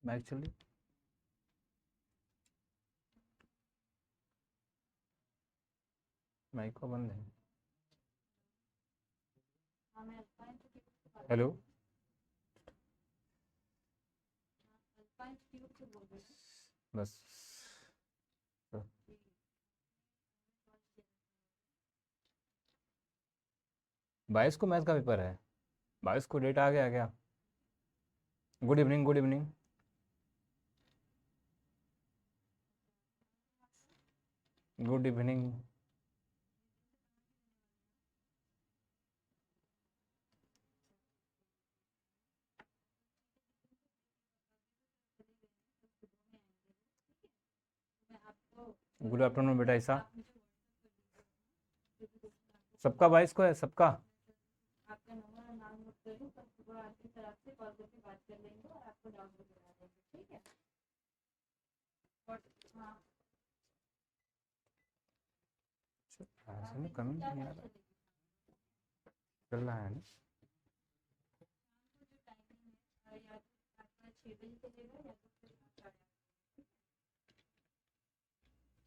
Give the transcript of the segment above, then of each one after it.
Actually mic को बंद है। हेलो बस बाईस को मैथ का पेपर है, 22 को डेट आ गया क्या? Good evening, good evening. Good evening. Good afternoon बेटा ईसा। सबका 22 को है, सबका। आपका नंबर और नाम नोट कर लूं, कल सुबह आपकी तरफ से कॉल करके बात कर लेंगे और आपको डाउट बता देंगे, ठीक है? और हाँ ऐसे में कमी नहीं आ रहा, चल रहा है ना?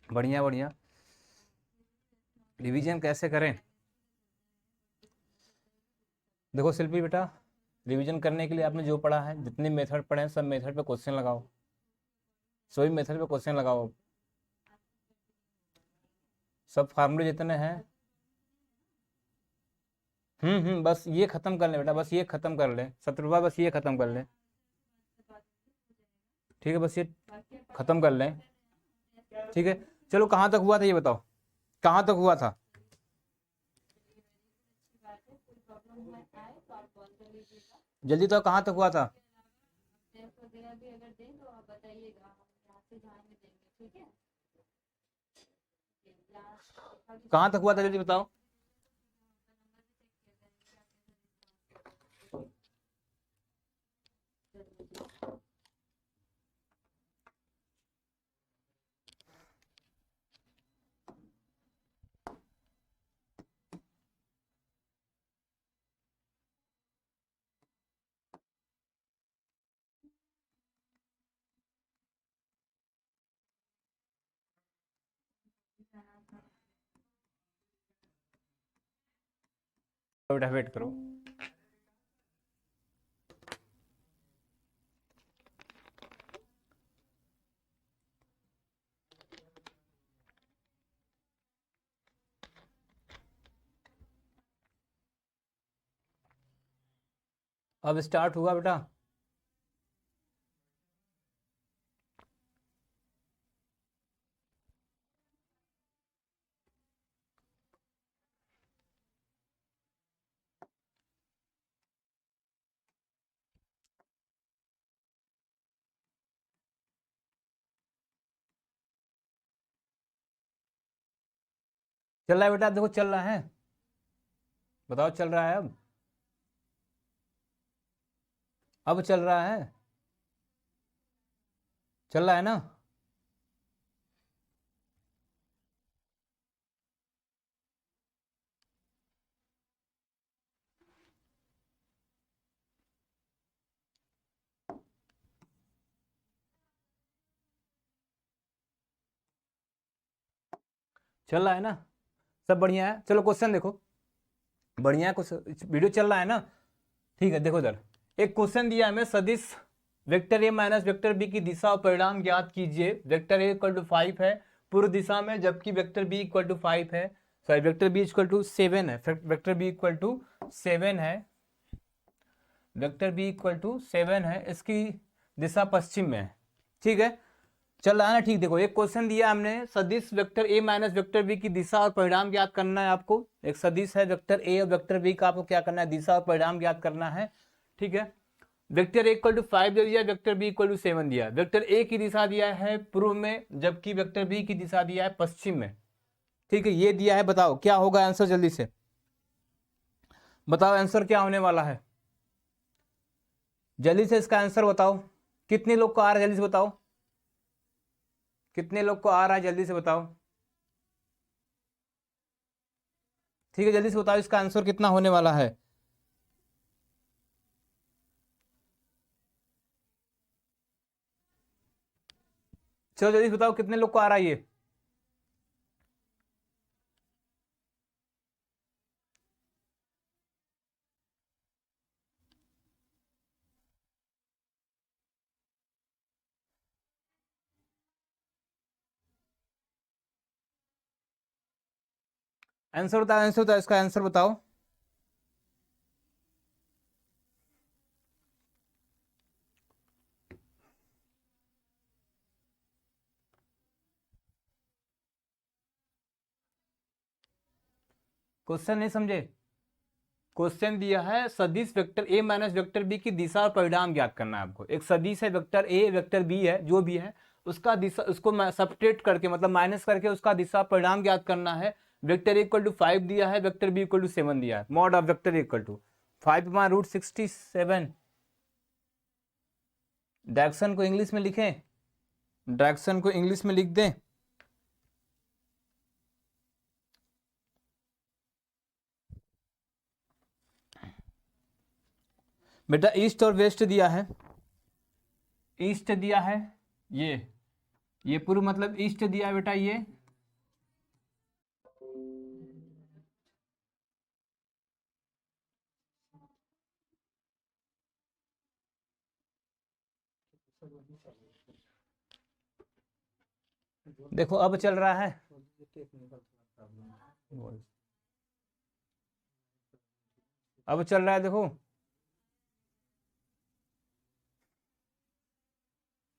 बढ़िया बढ़िया। रिवीजन कैसे करें? देखो शिल्पी बेटा, रिवीजन करने के लिए आपने जो पढ़ा है, जितने मेथड पढ़े हैं, सब मेथड पे क्वेश्चन लगाओ, सभी मेथड पे क्वेश्चन लगाओ। सब फार्मूले जितने हैं, बस ये खत्म कर ले बेटा, बस ये खत्म कर ले शत्रुपा, बस ये खत्म कर ले, ठीक है? बस ये खत्म कर लें, ठीक है? चलो कहाँ तक हुआ था ये बताओ, कहाँ तक हुआ था? जल्दी तो, कहाँ तक हुआ था? कहाँ तक हुआ था जल्दी बताओ। बेटा वेट करो। अब स्टार्ट हुआ बेटा। चल रहा है बेटा, देखो चल रहा है, बताओ चल रहा है? अब चल रहा है, चल रहा है ना? चल रहा है ना? सब बढ़िया है? चलो क्वेश्चन देखो, बढ़िया है, कुछ वीडियो चल रहा है ना? ठीक है, देखो इधर एक क्वेश्चन दिया है हमें, सदिश vector A minus vector B की दिशा और परिणाम ज्ञात कीजिए। वेक्टर ए इक्वल टू 5 है पूर्व दिशा में, जबकि वेक्टर बी इक्वल टू 5 है, sorry vector B equal to 7 है, वेक्टर बी इक्वल टू 7 है, वेक्टर बी इक्वल टू 7 है, इसकी दिशा पश्चिम में है, ठीक है? चल रहा है ना? ठीक, देखो एक क्वेश्चन दिया हमने, सदिश vector A minus vector B की दिशा और परिणाम ज्ञात करना है आपको। एक सदिश है वेक्टर ए और वेक्टर बी का, आपको क्या करना है? दिशा और परिणाम ज्ञात करना है, ठीक है? वेक्टर ए इक्वल टू 5 दे दिया, वेक्टर बी इक्वल टू 7 दिया। वेक्टर ए की दिशा दिया है पूर्व में, जबकि वेक्टर बी की दिशा दिया है पश्चिम में, ठीक है? ये दिया है, बताओ क्या होगा आंसर, जल्दी से बताओ आंसर क्या होने वाला है, जल्दी से इसका आंसर बताओ। कितने लोग को आ रहा है, जल्दी से बताओ, कितने लोग को आ रहा है, जल्दी से बताओ, ठीक है? जल्दी से बताओ इसका आंसर कितना होने वाला है। चलो जल्दी से बताओ कितने लोग को आ रहा है ये। आंसर बताओ, आंसर बताओ, इसका आंसर बताओ। क्वेश्चन नहीं समझे? क्वेश्चन दिया है सदिश vector A minus vector B की दिशा और परिणाम ज्ञात करना है आपको। एक सदिश है, वेक्टर ए वेक्टर बी है, जो भी है उसका दिशा, उसको सब्ट्रैक्ट करके मतलब माइनस करके उसका दिशा परिणाम ज्ञात करना है। वेक्टर इक्वल टू 5 दिया है, वेक्टर बी इक्वल टू 7 दिया है। Mod of vector equal to 5/√67। Direction को इंग्लिश में लिखें, डायरेक्शन को इंग्लिश में लिख दें। बेटा ईस्ट और वेस्ट दिया है, ईस्ट दिया है, ये पूर्व मतलब ईस्ट दिया है बेटा ये, देखो अब चल रहा है, अब चल रहा है देखो।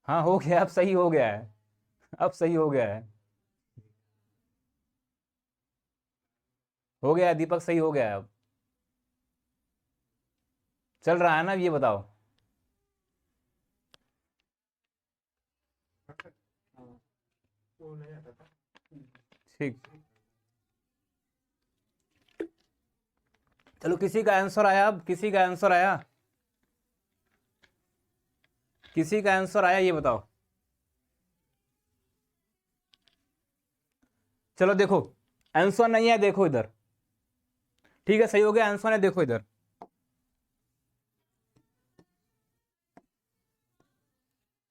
हाँ हो गया, अब सही हो गया है, अब सही हो गया है, हो गया है दीपक, सही हो गया है, अब चल रहा है ना, ये बताओ। ठीक, चलो किसी का आंसर आया, अब किसी का आंसर आया, किसी का आंसर आया, ये बताओ। चलो देखो आंसर नहीं है, देखो इधर, ठीक है सही हो गया, आंसर है, देखो इधर।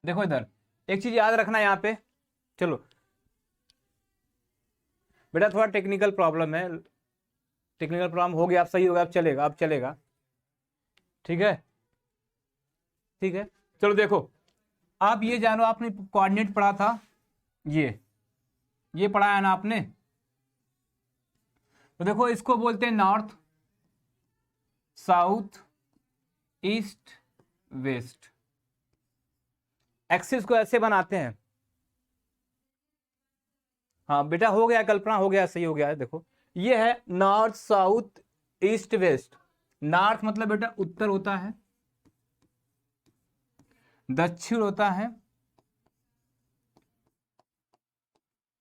देखो इधर एक चीज याद रखना यहाँ पे, चलो बेटा थोड़ा टेक्निकल प्रॉब्लम है, टेक्निकल प्रॉब्लम हो गया, अब सही होगा, अब चलेगा, अब चलेगा, ठीक है, ठीक है। चलो देखो आप ये जानो, आपने कोऑर्डिनेट पढ़ा था, ये पढ़ा है ना आपने, तो देखो इसको बोलते हैं north south east west. Axis को ऐसे बनाते हैं। हाँ बेटा हो गया, कल्पना हो गया, सही हो गया है। देखो ये है north south east west. North मतलब बेटा उत्तर होता है, दक्षिण होता है,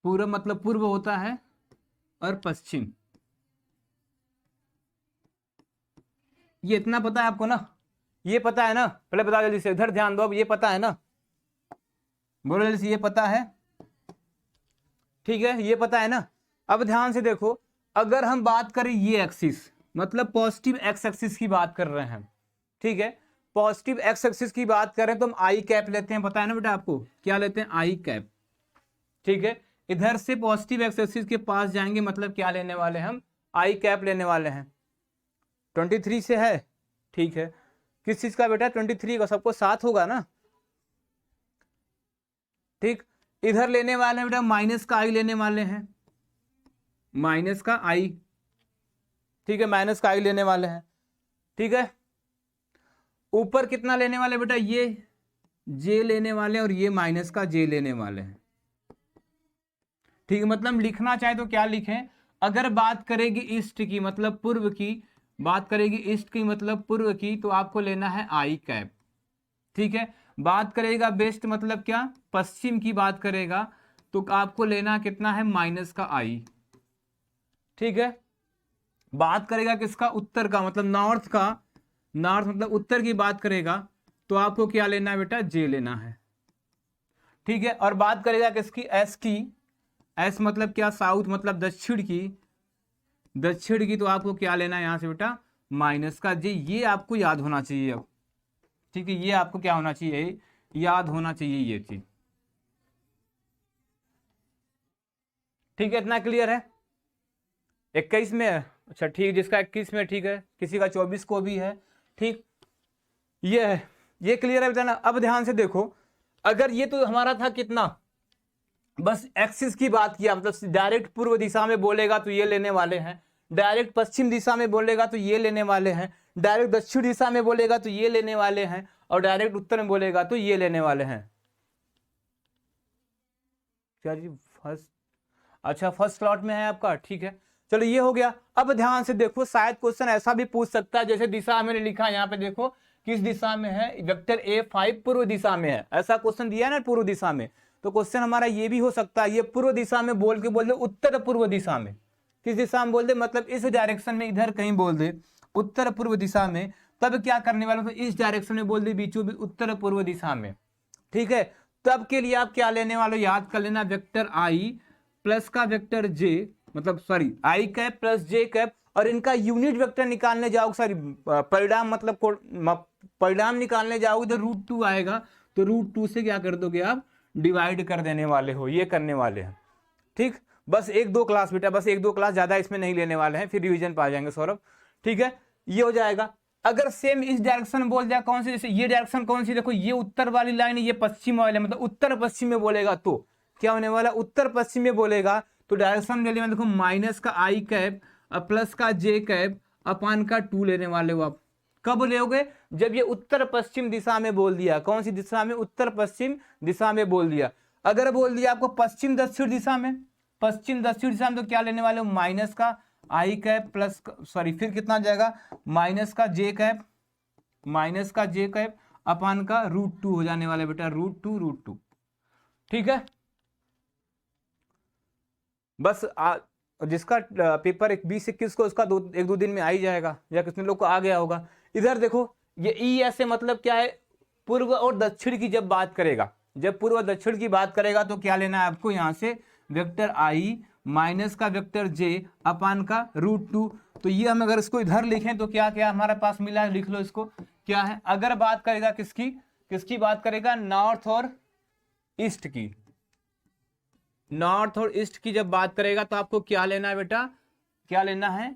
पूर्व मतलब पूर्व होता है, और पश्चिम। ये इतना पता है आपको ना, ये पता है ना, पहले बताओ जल्दी से, इधर ध्यान दो, अब ये पता है ना, बोलो जल्दी से, ये पता है, ठीक है, ये पता है ना। अब ध्यान से देखो, अगर हम बात करें ये एक्सिस मतलब पॉजिटिव एक्स एक्सिस की बात कर रहे हैं, ठीक है, पॉजिटिव एक्स एक्सिस की बात करें तो हम आई कैप लेते हैं, पता है ना बेटा आपको, क्या लेते हैं, आई कैप, ठीक है। इधर से पॉजिटिव एक्स एक्सिस के पास जाएंगे मतलब क्या लेने वाले हम, आई कैप लेने वाले हैं। 23 से है, ठीक है, किस चीज का बेटा, 23 का, सबको साथ होगा ना, ठीक। इधर लेने वाले हैं बेटा माइनस का आई लेने वाले हैं, माइनस का आई, ठीक है, माइनस का आई लेने वाले हैं, ठीक है। ऊपर कितना लेने वाले बेटा, ये जे लेने वाले हैं, और ये माइनस का जे लेने वाले हैं, ठीक है। मतलब लिखना चाहे तो क्या लिखें, अगर बात करेगी ईस्ट की मतलब पूर्व की, बात करेगी ईस्ट की मतलब पूर्व की, तो आपको लेना है आई कैप, ठीक है। बात करेगा वेस्ट मतलब क्या, पश्चिम की बात करेगा, तो आपको लेना कितना है, माइनस का आई, ठीक है। बात करेगा किसका, उत्तर का मतलब नॉर्थ का, नॉर्थ मतलब उत्तर की बात करेगा, तो आपको क्या लेना है बेटा, जे लेना है, ठीक है। और बात करेगा किसकी, एस की, एस मतलब क्या, साउथ मतलब दक्षिण की, दक्षिण की, तो आपको क्या लेना है यहां से बेटा, माइनस का जे। ये आपको याद होना चाहिए अब, ठीक है, ये आपको क्या होना चाहिए, याद होना चाहिए ये चीज, ठीक है, इतना क्लियर है। 21 में है, अच्छा ठीक, जिसका 21 में ठीक है, किसी का 24 को भी है, ठीक, ये है, ये क्लियर है बताना। अब ध्यान से देखो, अगर ये तो हमारा था कितना, बस एक्सिस की बात किया, मतलब डायरेक्ट पूर्व दिशा में बोलेगा तो ये लेने वाले हैं, डायरेक्ट पश्चिम दिशा में बोलेगा तो ये लेने वाले हैं, डायरेक्ट दक्षिण दिशा में बोलेगा तो ये लेने वाले हैं, और डायरेक्ट उत्तर में बोलेगा तो ये लेने वाले हैं। क्या जी फर्स्ट, अच्छा फर्स्ट स्लॉट में है आपका, ठीक है, चलो ये हो गया। अब ध्यान से देखो, शायद क्वेश्चन ऐसा भी पूछ सकता है, जैसे दिशा मैंने लिखा यहाँ पे देखो, किस दिशा में है, वेक्टर A5 पूर्व दिशा में है, ऐसा क्वेश्चन दिया है ना पूर्व दिशा में, तो क्वेश्चन हमारा ये भी हो सकता है, ये पूर्व दिशा में बोल के बोल दे उत्तर पूर्व दिशा में, किस दिशा में बोल दे, मतलब इस डायरेक्शन में इधर कहीं बोल दे उत्तर पूर्व दिशा में, तब क्या करने वाला, तो इस डायरेक्शन में बोल दे बीचों बीच उत्तर पूर्व दिशा में, ठीक है। तब के लिए आप क्या लेने वाले, याद कर लेना, वेक्टर आई प्लस का वेक्टर जे, मतलब sorry I cap plus J cap, और इनका यूनिट वेक्टर निकालने जाओगे, सॉरी परिणाम, मतलब परिणाम निकालने जाओगे तो √2 आएगा, तो √2 से क्या कर दोगे आप, डिवाइड कर देने वाले हो, ये करने वाले हैं, ठीक। बस 1-2 क्लास बेटा, बस 1-2 क्लास, ज्यादा इसमें नहीं लेने वाले हैं, फिर रिवीजन पा जाएंगे सौरभ, ठीक है, ये हो जाएगा। अगर सेम इस डायरेक्शन में बोल दिया, कौन सी, जैसे ये डायरेक्शन कौन सी, देखो ये उत्तर वाली लाइन है, ये पश्चिम वाली है, मतलब उत्तर पश्चिम में बोलेगा तो क्या होने वाला, उत्तर पश्चिम में बोलेगा तो डायरेक्शन ले लेना, देखो माइनस का आई कैप प्लस का जे कैप अपान का 2 लेने वाले हो आप। कब लेोगे, जब ये उत्तर पश्चिम दिशा में बोल दिया, कौन सी दिशा में, उत्तर पश्चिम दिशा में बोल दिया। अगर बोल दिया आपको पश्चिम दक्षिण दिशा में, पश्चिम दक्षिण दिशा में, तो क्या लेने वाले हो, माइनस का आई कैप प्लस, सॉरी फिर कितना जाएगा, माइनस का जे कैप, माइनस का जे कैप अपान का √2 हो जाने वाला बेटा, √2, ठीक है। बस जिसका पेपर 20-21 को, उसका 1-2 दिन में आ ही जाएगा, या कितने लोग को आ गया होगा। इधर देखो, ये ई ऐसे मतलब क्या है, पूर्व और दक्षिण की जब बात करेगा, जब पूर्व दक्षिण की बात करेगा तो क्या लेना है आपको, यहां से वेक्टर आई माइनस का वेक्टर जे अपान का √2। तो ये हम अगर इसको इधर लिखें तो क्या क्या हमारे पास मिला है, लिख लो इसको, क्या है, अगर बात करेगा किसकी, किसकी बात करेगा, नॉर्थ और ईस्ट की, नॉर्थ और ईस्ट की जब बात करेगा तो आपको क्या लेना है बेटा, क्या लेना है,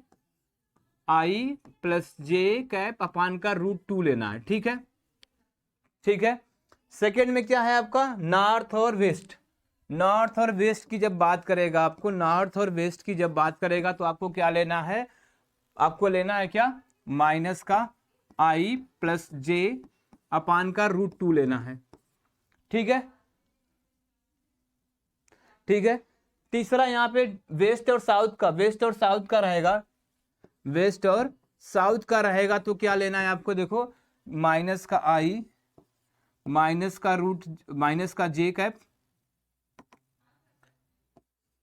आई प्लस जे कैप अपान का √2 लेना है, ठीक है, ठीक है। सेकेंड में क्या है आपका, नॉर्थ और वेस्ट, नॉर्थ और वेस्ट की जब बात करेगा, आपको नॉर्थ और वेस्ट की जब बात करेगा तो आपको क्या लेना है, आपको लेना है क्या, माइनस का आई प्लस जे अपान का √2 लेना है, ठीक है, ठीक है। तीसरा यहाँ पे वेस्ट और साउथ का, वेस्ट और साउथ का रहेगा, वेस्ट और साउथ का रहेगा तो क्या लेना है आपको, देखो माइनस का आई माइनस का माइनस का जे कैप,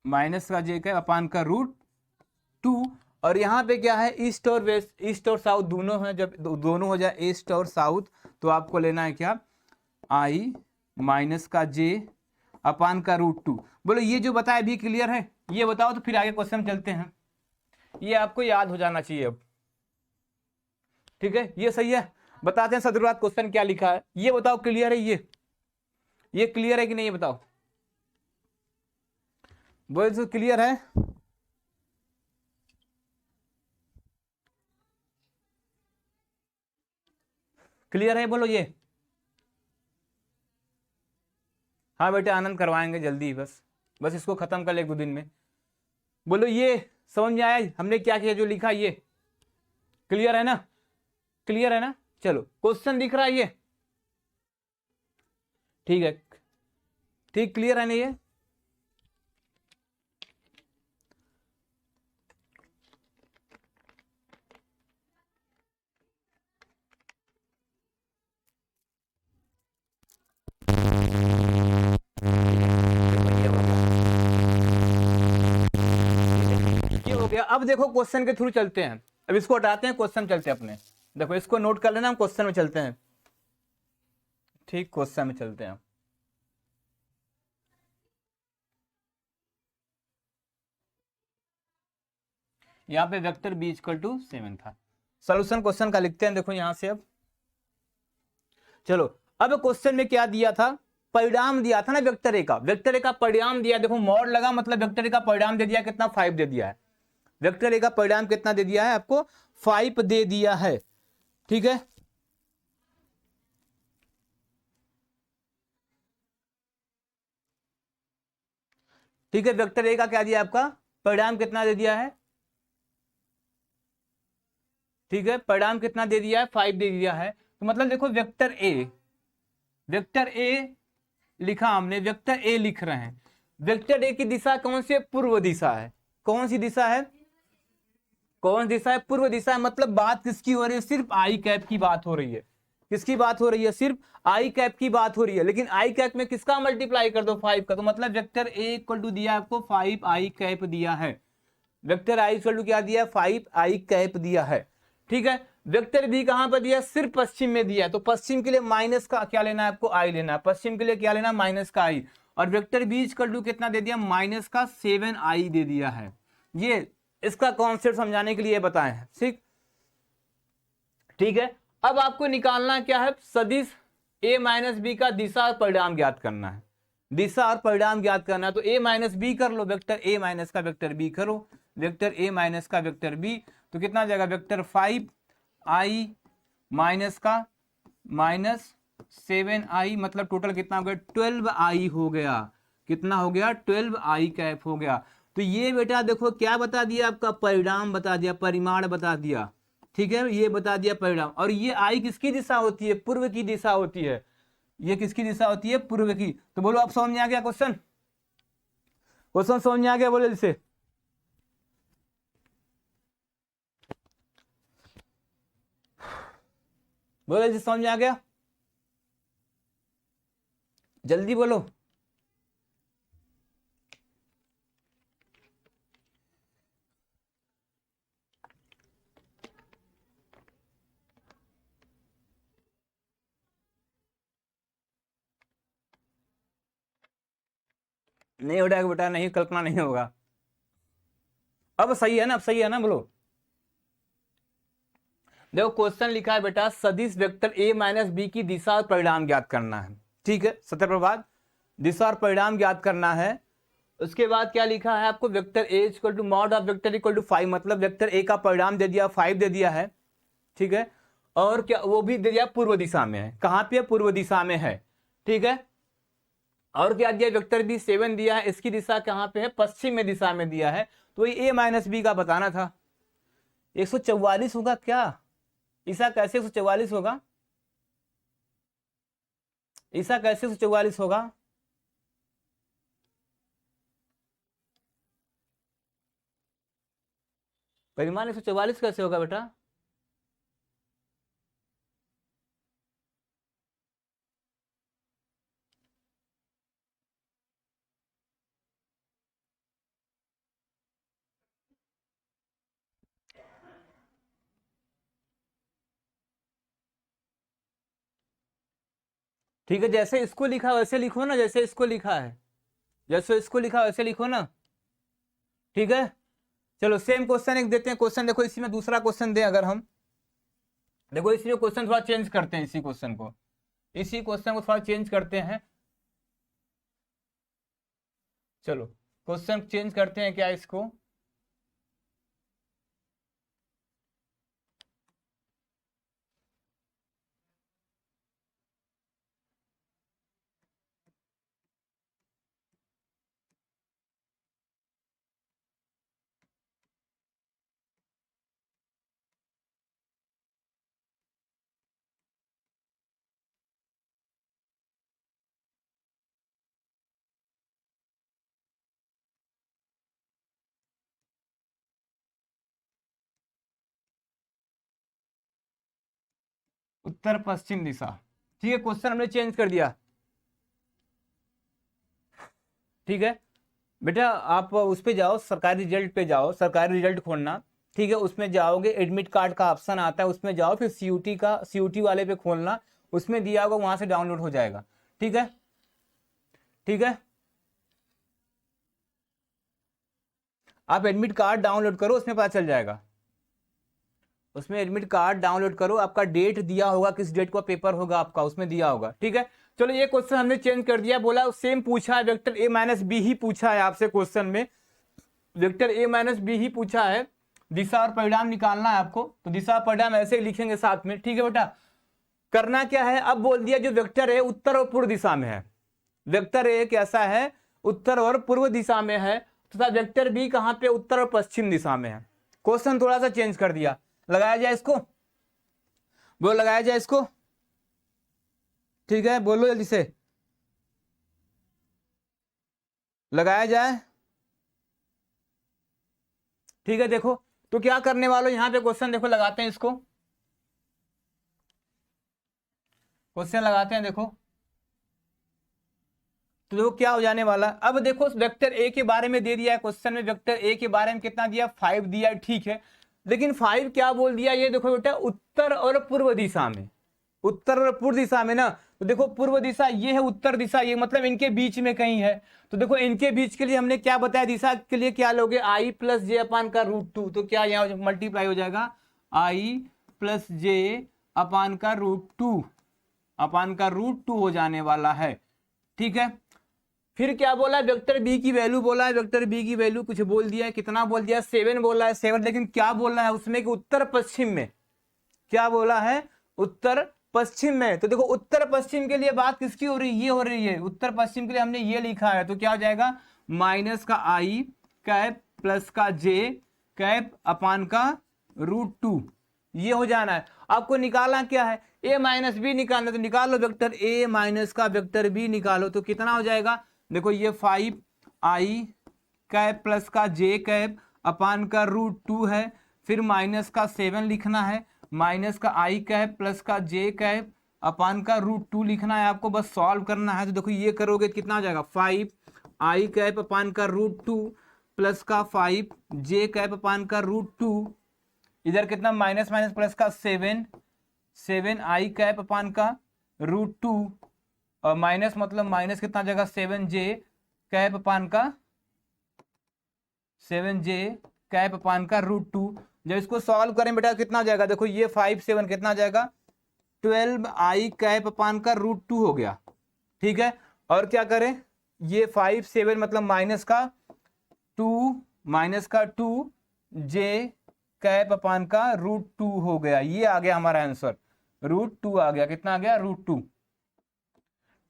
माइनस का जे कैप अपान का √2, और यहाँ पे क्या है, ईस्ट और वेस्ट, ईस्ट और साउथ दोनों है, जब दोनों हो जाए ईस्ट और साउथ तो आपको लेना है क्या, आई माइनस का जे अपान का √2। बोलो ये जो बताया भी क्लियर है, ये बताओ तो फिर आगे क्वेश्चन चलते हैं, ये आपको याद हो जाना चाहिए अब, ठीक है, ये सही है। बताते हैं सदरुआत क्वेश्चन क्या लिखा है, ये बताओ क्लियर है, ये क्लियर है कि नहीं, ये बताओ, बोलो क्लियर है, क्लियर है, बोलो ये, हाँ बेटे आनंद करवाएंगे जल्दी, बस इसको खत्म कर ले 1-2 दिन में। बोलो ये समझ में आया हमने क्या किया, जो लिखा ये क्लियर है ना, क्लियर है ना, चलो क्वेश्चन दिख रहा है ये, ठीक है, ठीक क्लियर है ना ये, अब देखो क्वेश्चन के थ्रू चलते हैं, अब इसको हटाते हैं, क्वेश्चन चलते हैं अपने, देखो इसको नोट कर लेना, हम क्वेश्चन में चलते हैं, ठीक, क्वेश्चन में चलते हैं। यहाँ पे वेक्टर b = 7 था, सॉल्यूशन क्वेश्चन का लिखते हैं, देखो यहां से अब चलो, अब क्वेश्चन में क्या दिया था, परिणाम दिया था ना वेक्टर ए का, वेक्टर ए का परिणाम दिया, देखो मॉड लगा मतलब वेक्टर ए का परिणाम दे दिया कितना, 5 दे दिया है। वेक्टर ए का परिणाम कितना दे दिया है आपको, 5 दे दिया है। ठीक है, ठीक है, वेक्टर ए का क्या दिया आपका, परिणाम कितना दे दिया है, ठीक है, परिणाम कितना दे दिया है, 5 दे दिया है। तो मतलब देखो वेक्टर ए, वेक्टर ए लिखा हमने, वेक्टर ए लिख रहे हैं, वेक्टर ए की दिशा कौन सी है, पूर्व दिशा है। कौन सी दिशा है, कौन सी दिशा है, पूर्व दिशा है। मतलब बात किसकी हो रही है, सिर्फ आई कैप की बात हो रही है। किसकी बात हो रही है, सिर्फ आई कैप की बात हो रही है। लेकिन आई कैप में किसका मल्टीप्लाई कर दो, 5 का, तो मतलब वेक्टर ए इक्वल टू दिया आपको 5 आई कैप दिया है। वेक्टर आई इक्वल टू क्या दिया, 5 आई कैप दिया है। ठीक है, वेक्टर बी कहां पर दिया, सिर्फ पश्चिम में दिया है, तो पश्चिम के लिए माइनस का क्या लेना है आपको, आई लेना है। पश्चिम के लिए क्या लेना, माइनस का आई। और वेक्टर बी इक्वल टू कितना दे दिया, माइनस का 7 आई दे दिया है। ये इसका कॉन्सेप्ट समझाने के लिए बताए हैं। ठीक है, अब आपको निकालना क्या है, सदिश a माइनस बी का दिशा और परिणाम ज्ञात करना है। दिशा और परिणाम ज्ञात करना है, तो a माइनस बी कर लो, वेक्टर a माइनस का वेक्टर b करो, वेक्टर a माइनस का वेक्टर b, तो कितना आ जाएगा, वेक्टर 5 i माइनस का माइनस 7 i, मतलब टोटल कितना हो गया, 12 i हो गया। कितना हो गया, 12 i कैप हो गया। तो ये बेटा देखो क्या बता दिया आपका, परिणाम बता दिया, परिमाण बता दिया। ठीक है, ये बता दिया परिणाम। और ये आई किसकी दिशा होती है, पूर्व की दिशा होती है। ये किसकी दिशा होती है, पूर्व की। तो बोलो आप समझ में आ गया क्वेश्चन, क्वेश्चन समझ में आ गया, बोलो इसे, बोलो इसे, समझ में आ गया, जल्दी बोलो। नहीं हो जाएगा बेटा, नहीं, कल्पना नहीं होगा। अब सही है ना, अब सही है ना, बोलो। देखो क्वेश्चन लिखा है बेटा, सदिश वेक्टर a माइनस बी की दिशा और परिणाम ज्ञात करना है। ठीक है, सत्य प्रभात, दिशा और परिणाम ज्ञात करना है। उसके बाद क्या लिखा है आपको, vector a equal to mod of vector equal to 5, मतलब वेक्टर a का परिणाम दे दिया, 5 दे दिया है। ठीक है, और क्या वो भी दे दिया, पूर्व दिशा में है। कहां पे, पूर्व दिशा में है। ठीक है, और क्या दिया, वेक्टर बी 7 दिया है, इसकी दिशा कहां पे है, पश्चिम में दिशा में दिया है। तो ये a माइनस बी का बताना था। 144 होगा क्या, ईसा कैसे 144 होगा, ईसा कैसे 144 होगा, परिमाण 144 कैसे होगा बेटा, ठीक है, जैसे इसको लिखा वैसे लिखो ना, जैसे इसको लिखा है, जैसे इसको लिखा वैसे लिखो ना। ठीक है, चलो सेम क्वेश्चन एक देते हैं। क्वेश्चन देखो, इसी में दूसरा क्वेश्चन दें अगर हम, देखो इसी में क्वेश्चन थोड़ा चेंज करते हैं, इसी क्वेश्चन को थोड़ा चेंज करते हैं। चलो क्वेश्चन चेंज करते हैं क्या इसको, उत्तर पश्चिम दिशा। ठीक है, क्वेश्चन हमने चेंज कर दिया। ठीक है बेटा, आप उस पे जाओ, सरकारी रिजल्ट पे जाओ, सरकारी रिजल्ट खोलना। ठीक है, उसमें जाओगे, एडमिट कार्ड का ऑप्शन आता है, उसमें जाओ, फिर सीयूटी का, सीयूटी वाले पे खोलना, उसमें दिया होगा, वहां से डाउनलोड हो जाएगा। ठीक है, ठीक है, आप एडमिट कार्ड डाउनलोड करो, उसमें पता चल जाएगा। उसमें एडमिट कार्ड डाउनलोड करो, आपका डेट दिया होगा, किस डेट को पेपर होगा आपका, उसमें दिया होगा। ठीक है, चलो ये क्वेश्चन हमने चेंज कर दिया, बोला सेम पूछा है, वेक्टर ए माइनस बी ही पूछा है आपसे क्वेश्चन में, वेक्टर ए माइनस बी ही पूछा है, दिशा और परिणाम निकालना है आपको, तो दिशा और परिणाम ऐसे ही लिखेंगे साथ में, ठीक है बेटा। करना क्या है, अब बोल दिया जो वेक्टर है उत्तर और पूर्व दिशा में है, वेक्टर ए कैसा है, उत्तर और पूर्व दिशा में है, तथा तो वेक्टर बी कहां पे, उत्तर और पश्चिम दिशा में है। क्वेश्चन थोड़ा सा चेंज कर दिया, लगाया जाए इसको, वो लगाया जाए इसको, ठीक है, बोलो जल्दी से, लगाया जाए, ठीक है। देखो तो क्या करने वालों, यहां पे क्वेश्चन देखो, लगाते हैं इसको, क्वेश्चन लगाते हैं, देखो तो देखो क्या हो जाने वाला। अब देखो वेक्टर ए के बारे में दे दिया है क्वेश्चन में, वेक्टर ए के बारे में कितना दिया, 5 दिया है, ठीक है, लेकिन 5 क्या बोल दिया, ये देखो बेटा उत्तर और पूर्व दिशा में, उत्तर और पूर्व दिशा में ना, तो देखो पूर्व दिशा ये है, उत्तर दिशा ये, मतलब इनके बीच में कहीं है, तो देखो इनके बीच के लिए हमने क्या बताया, दिशा के लिए क्या लोगे, आई प्लस जे अपान का √2, तो क्या यहाँ मल्टीप्लाई हो जाएगा, आई प्लस जे अपान का √2, अपान का √2 हो जाने वाला है, ठीक है। फिर क्या बोला, वेक्टर बी की वैल्यू बोला है, वेक्टर बी की वैल्यू कुछ बोल दिया है, कितना बोल दिया, 7 बोला है, 7, लेकिन क्या बोला है उसमें कि उत्तर पश्चिम में, क्या बोला है, उत्तर पश्चिम में, तो देखो उत्तर पश्चिम के लिए बात किसकी हो रही है, ये हो रही है, उत्तर पश्चिम के लिए हमने ये लिखा है, तो क्या हो जाएगा, माइनस का आई कैप प्लस का जे कैप अपान का √2, ये हो जाना है। आपको निकालना क्या है, ए माइनस बी निकालना, तो निकालो वेक्टर ए माइनस का वेक्टर बी निकालो, तो कितना हो जाएगा, देखो ये 5 आई कैप प्लस का जे कैप अपान का √2 है, फिर माइनस का 7 लिखना है, माइनस का आई कैप प्लस का जे कैप अपान का √2 लिखना है, आपको बस सॉल्व करना है। तो देखो ये करोगे कितना हो जाएगा, 5 आई कैप अपान का √2 प्लस का 5 जे कैप अपान का √2, इधर कितना माइनस माइनस प्लस का 7 आई कैप अपान का √2, और माइनस मतलब माइनस कितना जाएगा, 7 जे कैप अपान का √2। जब इसको सॉल्व करें बेटा कितना हो जाएगा, देखो ये 5 7 कितना जाएगा, 12 आई कैप अपान का √2 हो गया, ठीक है। और क्या करें, ये 5 7 मतलब माइनस का 2 जे कैप अपान का √2 हो गया, ये आ गया हमारा आंसर, √2 आ गया, कितना आ गया, √2,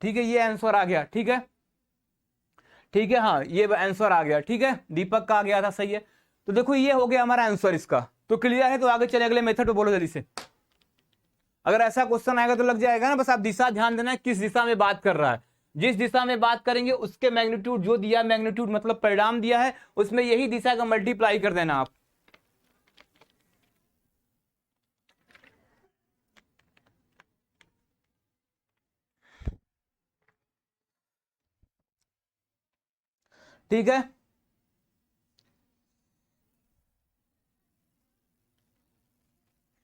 ठीक है, ये आंसर आ गया, ठीक है, ठीक है, हाँ ये आंसर आ गया, ठीक है, दीपक का आ गया था, सही है। तो देखो ये हो गया हमारा आंसर इसका, तो क्लियर है, तो आगे चले अगले मेथड पे, बोलो जल्दी से। अगर ऐसा क्वेश्चन आएगा तो लग जाएगा ना, बस आप दिशा ध्यान देना है किस दिशा में बात कर रहा है, जिस दिशा में बात करेंगे उसके मैग्नीट्यूड जो दिया, मैग्नीट्यूड मतलब परिणाम दिया है, उसमें यही दिशा का मल्टीप्लाई कर देना आप। ठीक है,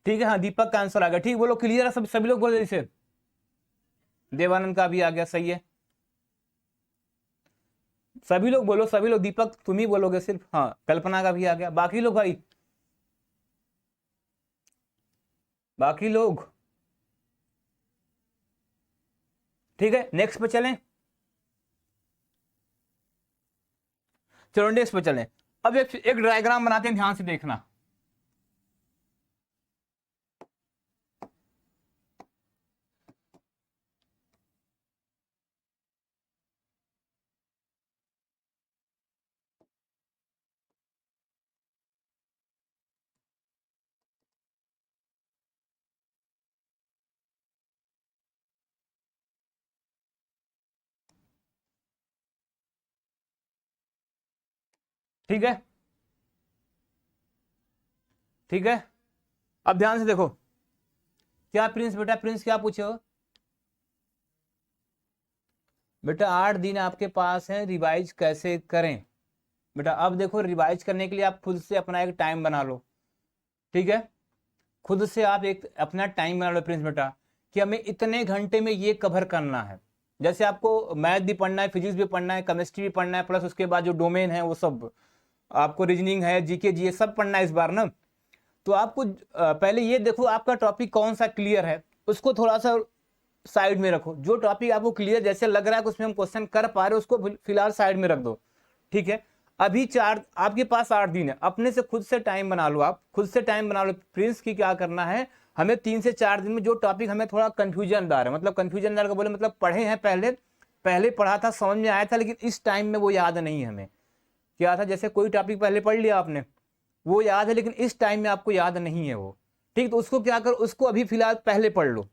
ठीक है, हाँ दीपक का आंसर आ गया, ठीक, बोलो क्लियर है, सब सभी लोग बोले जैसे, देवानंद का भी आ गया, सही है, सभी लोग बोलो, सभी लोग, दीपक तुम ही बोलोगे सिर्फ, हाँ कल्पना का भी आ गया, बाकी लोग भाई, बाकी लोग, ठीक है, नेक्स्ट पे चलें, चलो नेक्स्ट पे चलें। अब एक डायग्राम बनाते हैं, ध्यान से देखना, ठीक है, ठीक है। अब ध्यान से देखो, क्या प्रिंस बेटा, प्रिंस क्या पूछे हो बेटा, 8 दिन आपके पास है, रिवाइज कैसे करें बेटा। अब देखो रिवाइज करने के लिए आप खुद से अपना एक टाइम बना लो, ठीक है, खुद से आप एक अपना टाइम बना लो प्रिंस बेटा, कि हमें इतने घंटे में ये कवर करना है। जैसे आपको मैथ भी पढ़ना है, फिजिक्स भी पढ़ना है, केमिस्ट्री भी पढ़ना है, प्लस उसके बाद जो डोमेन है वो सब आपको, रीजनिंग है, जीके जीए सब पढ़ना है इस बार ना। तो आपको पहले ये देखो आपका टॉपिक कौन सा क्लियर है, उसको थोड़ा सा साइड में रखो, जो टॉपिक आपको क्लियर जैसे लग रहा है कि उसमें हम क्वेश्चन कर पा रहे हो उसको फिलहाल साइड में रख दो, ठीक है। अभी आपके पास 8 दिन है, अपने से खुद से टाइम बना लो, आप खुद से टाइम बना लो। प्रिंस की क्या करना है, हमें 3 से 4 दिन में जो टॉपिक हमें थोड़ा कंफ्यूजनदार है, मतलब कंफ्यूजनदार का बोले मतलब पढ़े हैं पहले पढ़ा था, समझ में आया था, लेकिन इस टाइम में वो याद नहीं है हमें। क्या था, जैसे कोई टॉपिक पहले पढ़ लिया आपने, वो याद है, लेकिन इस टाइम में आपको याद नहीं है वो, ठीक। तो उसको क्या करो, उसको अभी फिलहाल पहले पढ़ लो,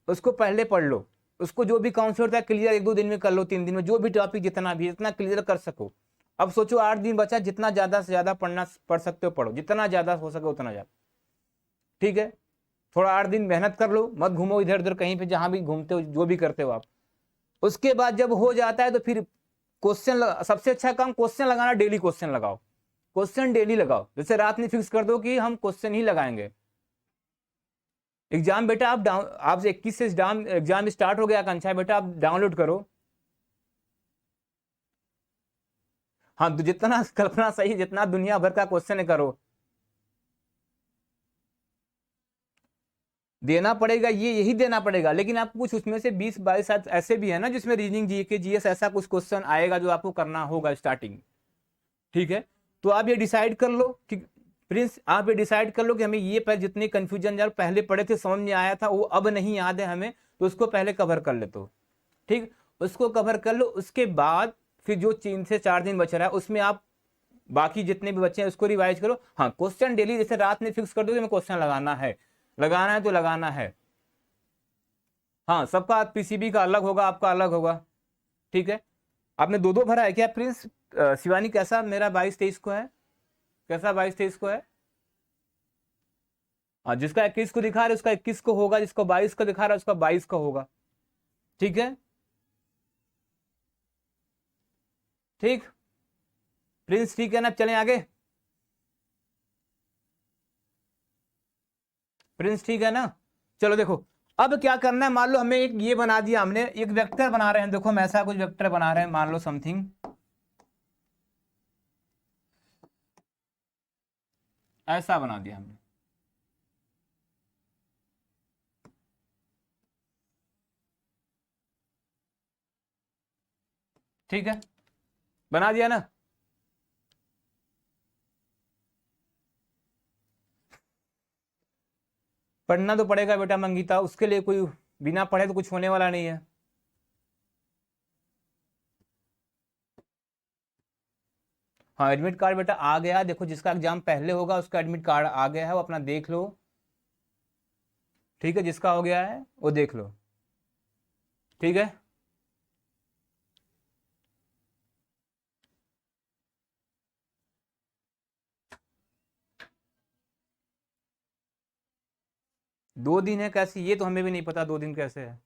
उसको पहले पढ़ लो, उसको जो भी काउंसिल होता है क्लियर 1-2 दिन में कर लो, 3 दिन में, जो भी टॉपिक जितना भी जितना क्लियर कर सको। अब सोचो 8 दिन बचा, जितना ज्यादा से ज्यादा पढ़ सकते हो पढ़ो, जितना ज्यादा हो सके उतना ज्यादा, ठीक है। थोड़ा 8 दिन मेहनत कर लो, मत घूमो इधर उधर कहीं पे, जहां भी घूमते हो जो भी करते हो आप। उसके बाद जब हो जाता है तो फिर क्वेश्चन सबसे अच्छा काम क्वेश्चन लगाना, डेली क्वेश्चन लगाओ, क्वेश्चन डेली लगाओ। जैसे रात में फिक्स कर दो कि हम क्वेश्चन ही लगाएंगे। एग्जाम बेटा आप 21 से एग्जाम स्टार्ट हो गया, आकांक्षा बेटा आप डाउनलोड करो। हाँ, तो जितना कल्पना सही, जितना दुनिया भर का क्वेश्चन करो, देना पड़ेगा, यही देना पड़ेगा। लेकिन आपको कुछ उसमें से 20-22 ऐसे भी है ना जिसमें रीजनिंग, जीके, जीएस ऐसा कुछ क्वेश्चन आएगा जो आपको करना होगा स्टार्टिंग, ठीक है। तो आप ये डिसाइड कर लो कि प्रिंस, आप ये डिसाइड कर लो कि हमें ये पर जितने कंफ्यूजन यार पहले पढ़े थे समझ में आया था वो अब नहीं याद है हमें, तो उसको पहले कवर कर ले, तो ठीक, उसको कवर कर लो। उसके बाद फिर जो 3 से 4 दिन बच रहा है उसमें आप बाकी जितने भी बच्चे हैं उसको रिवाइज करो। हाँ, क्वेश्चन डेली, जैसे रात में फिक्स कर दो कि हमें क्वेश्चन लगाना है तो लगाना है। हाँ, सबका पीसीबी का अलग होगा, आपका अलग होगा, ठीक है। आपने 2-2 भरा है क्या प्रिंस? शिवानी कैसा, मेरा 22-23 को है, कैसा 22-23 को है? हाँ, जिसका 21 को दिखा रहा है उसका 21 को होगा, जिसको 22 को दिखा रहा है उसका 22 का होगा, ठीक है। ठीक प्रिंस, ठीक है ना, चलें आगे। प्रिंस ठीक है ना, चलो देखो अब क्या करना है। मान लो हमें एक ये बना दिया, हमने एक वेक्टर बना रहे हैं, देखो हम ऐसा कुछ वेक्टर बना रहे हैं, मान लो समथिंग ऐसा बना दिया हमने, ठीक है, बना दिया ना। पढ़ना तो पड़ेगा बेटा मंगीता, उसके लिए कोई बिना पढ़े तो कुछ होने वाला नहीं है। हाँ, एडमिट कार्ड बेटा आ गया, देखो जिसका एग्जाम पहले होगा उसका एडमिट कार्ड आ गया है, वो अपना देख लो, ठीक है, जिसका हो गया है वो देख लो, ठीक है। दो दिन है कैसे, ये तो हमें भी नहीं पता 2 दिन कैसे है।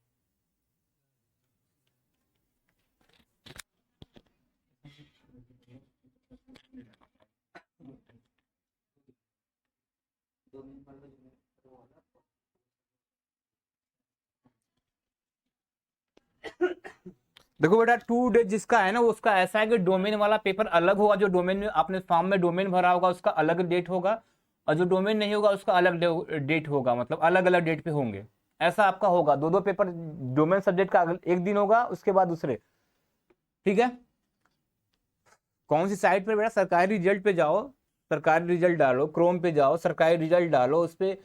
देखो बेटा 2 डेज जिसका है ना, वो उसका ऐसा है कि डोमेन वाला पेपर अलग होगा, जो डोमेन में आपने फॉर्म में डोमेन भरा होगा उसका अलग डेट होगा, और जो डोमेन नहीं होगा उसका अलग डेट होगा, मतलब अलग अलग डेट पे होंगे, ऐसा आपका होगा। 2-2 पेपर डोमेन सब्जेक्ट का एक दिन होगा, उसके बाद दूसरे, ठीक है। कौन सी साइट पर बेटा, सरकारी रिजल्ट पे जाओ, सरकारी रिजल्ट डालो, क्रोम पे जाओ, सरकारी रिजल्ट डालो, उस पर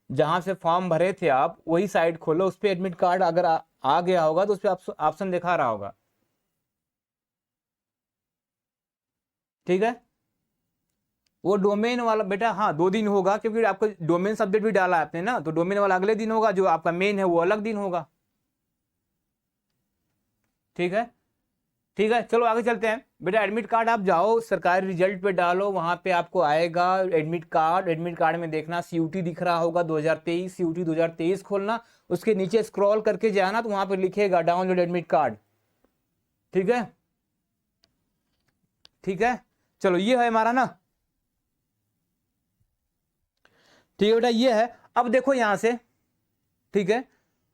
जहां से फॉर्म भरे थे आप वही साइट खोलो, उस पर एडमिट कार्ड अगर आ गया होगा तो उस पर ऑप्शन दिखा रहा होगा, ठीक है। वो डोमेन वाला बेटा हाँ 2 दिन होगा, क्योंकि आपको डोमेन सब्जेक्ट भी डाला है आपने ना, तो डोमेन वाला अगले दिन होगा, जो आपका मेन है वो अलग दिन होगा, ठीक है। ठीक है, चलो आगे चलते हैं बेटा। एडमिट कार्ड आप जाओ सरकारी रिजल्ट पे डालो, वहां पे आपको आएगा एडमिट कार्ड, एडमिट कार्ड में देखना सीयूटी दिख रहा होगा 2023, सीयूटी 2023 खोलना, उसके नीचे स्क्रॉल करके जाना तो वहां पे लिखेगा डाउनलोड एडमिट कार्ड, ठीक है। ठीक है, चलो ये है हमारा ना, ठीक है बेटा, ये है। अब देखो यहां से, ठीक है,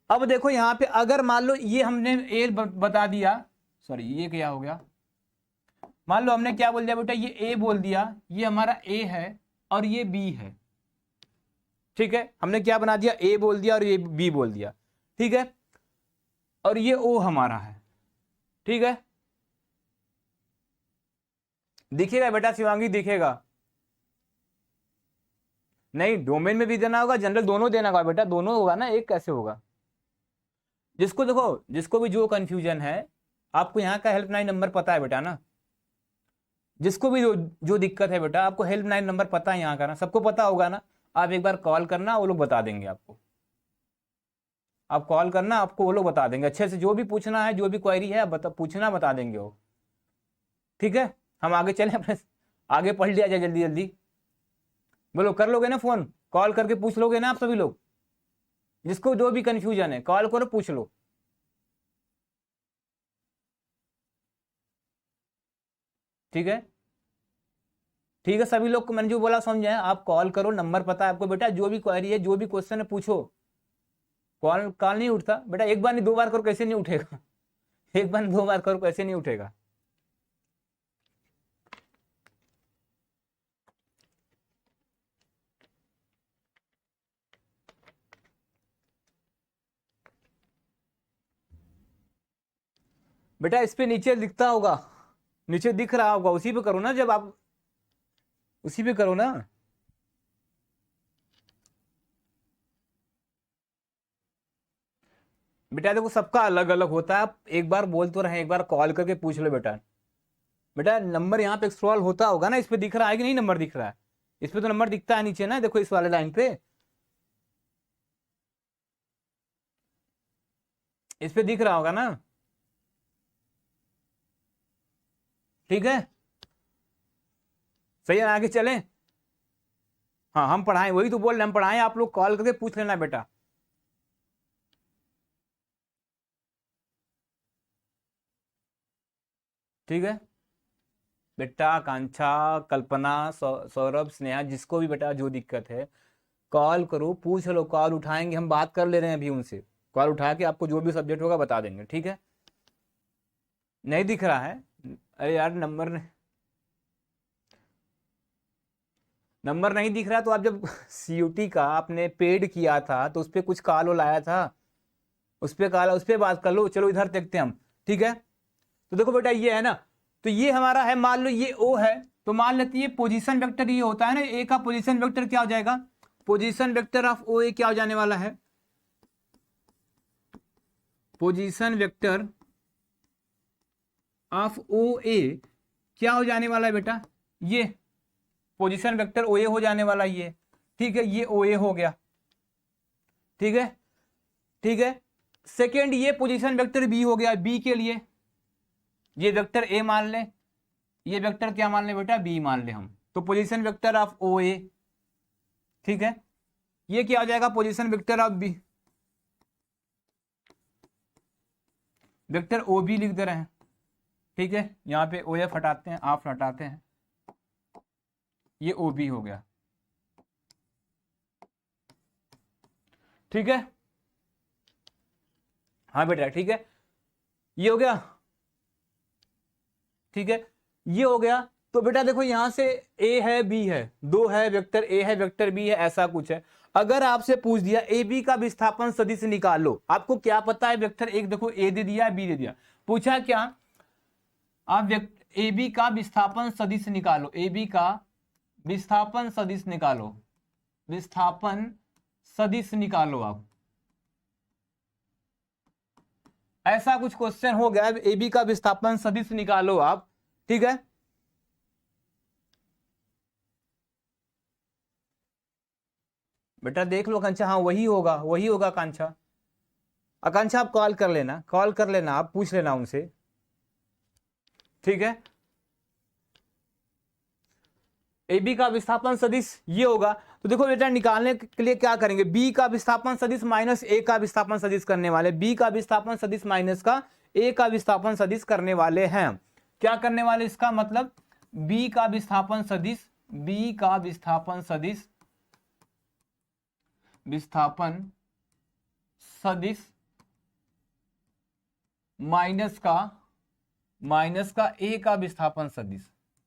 अब देखो यहां पे अगर मान लो ये हमने ए बता दिया, सॉरी ये क्या हो गया, मान लो हमने क्या बोल दिया बेटा, ये ए बोल दिया, ये हमारा ए है और ये बी है, ठीक है। हमने क्या बना दिया, ए बोल दिया और ये बी बोल दिया, ठीक है। और ये ओ हमारा है, ठीक है। दिखेगा बेटा शिवांगी, दिखेगा? नहीं, डोमेन में भी देना होगा, जनरल दोनों देना होगा बेटा, दोनों होगा ना, एक कैसे होगा? जिसको देखो, जिसको भी जो कंफ्यूजन है, आपको यहाँ का हेल्पलाइन नंबर पता है बेटा ना, जिसको भी जो दिक्कत है बेटा, आपको हेल्पलाइन नंबर पता है यहाँ का ना, सबको पता होगा ना। आप एक बार कॉल करना, वो लोग बता देंगे आपको। आप कॉल करना, आपको वो लोग बता देंगे अच्छे से, जो भी पूछना है, जो भी क्वेरी है पूछना, बता देंगे वो, ठीक है। हम आगे चले अपने, आगे पढ़ लिया जाए जल्दी जल्दी। बोलो, कर लोगे ना फोन, कॉल करके पूछ लोगे ना आप सभी लोग? जिसको जो भी कंफ्यूजन है कॉल करो, पूछ लो, ठीक है। ठीक है, सभी लोग को मैंने जो बोला समझे, आप कॉल करो, नंबर पता है आपको बेटा, जो भी क्वेरी है, जो भी क्वेश्चन है पूछो। कॉल कॉल नहीं उठता बेटा, एक बार नहीं 2 बार करो, कैसे नहीं उठेगा? एक बार 2 बार करो, कैसे नहीं उठेगा? बेटा इस पे नीचे दिखता होगा, नीचे दिख रहा होगा, उसी पे करो ना, जब आप उसी पे करो ना। बेटा देखो, सबका अलग अलग होता है, आप एक बार बोल तो रहे, एक बार कॉल करके पूछ लो बेटा। बेटा नंबर यहाँ पे स्क्रॉल होता होगा ना, इस पे दिख रहा है कि नहीं? नंबर दिख रहा है, इस पे तो नंबर दिखता है नीचे ना, देखो इस वाले लाइन पे, इस पे दिख रहा होगा ना, ठीक है। सही है, आगे चलें। हाँ हम पढ़ाएं, वही तो बोल रहे हैं, हम पढ़ाएं, आप लोग कॉल करके पूछ लेना बेटा। ठीक है बेटा, आकांक्षा, कल्पना, सौरभ, स्नेहा, जिसको भी बेटा जो दिक्कत है, कॉल करो, पूछ लो, कॉल उठाएंगे, हम बात कर ले रहे हैं अभी उनसे, कॉल उठा के आपको जो भी सब्जेक्ट होगा बता देंगे, ठीक है। नहीं दिख रहा है? अरे यार, नंबर नहीं दिख रहा, तो आप जब सीयूटी का आपने पेड किया था, तो उस पर कुछ कॉल लाया था, उस पर कॉल, उस पर बात कर लो। चलो इधर देखते हैं हम, ठीक है। तो देखो बेटा, ये है ना, तो ये हमारा है, मान लो ये ओ है, तो मान लेते ये पोजीशन वेक्टर ये होता है ना, ए का पोजीशन वेक्टर क्या हो जाएगा? पोजीशन वेक्टर ऑफ ओ ए क्या हो जाने वाला है? पोजीशन वेक्टर ऑफ ओ ए क्या हो जाने वाला है बेटा? ये पोजीशन वेक्टर ओ ए हो जाने वाला, ये ठीक है, ये ओ ए हो गया, ठीक है, ठीक है। सेकेंड, ये पोजीशन वेक्टर बी हो गया, बी के लिए ये वेक्टर ए मान ले, ये वेक्टर क्या मान ले बेटा? बी मान ले हम, तो position vector of O A, ठीक है। ये क्या हो जाएगा? Position vector of B, vector O B लिख दे रहे हैं, ठीक है। यहाँ पे ओ एफ हटाते हैं, आप हटाते हैं, ये ओ बी हो गया, ठीक है। हाँ बेटा, ठीक है, ये हो गया, ठीक है, ये हो गया। तो बेटा देखो, यहां से ए है, बी है, दो है वेक्टर, ए है वेक्टर बी है, ऐसा कुछ है। अगर आपसे पूछ दिया ए बी का विस्थापन सदिश निकालो, आपको क्या पता है? वेक्टर एक देखो, ए दे दिया, बी दे दिया, पूछा क्या? आप ए बी का विस्थापन सदिश निकालो, ए बी का विस्थापन सदिश निकालो, विस्थापन सदिश निकालो आप, ऐसा कुछ क्वेश्चन हो गया, ए बी का विस्थापन सदिश निकालो आप, ठीक है। बेटा देख लो आकांक्षा, हाँ वही होगा, वही होगा आकांक्षा। आकांक्षा आप कॉल कर लेना, कॉल कर लेना, आप पूछ लेना उनसे, ठीक है। ए बी का विस्थापन सदिश ये होगा, तो देखो बेटा, निकालने के लिए क्या करेंगे? बी का विस्थापन सदिश माइनस ए का विस्थापन सदिश करने वाले, बी का विस्थापन सदिश माइनस का ए का विस्थापन सदिश करने वाले हैं। क्या करने वाले? इसका मतलब बी का विस्थापन सदिश, बी का विस्थापन सदिश, विस्थापन सदिश माइनस का ए का विस्थापन सदिश,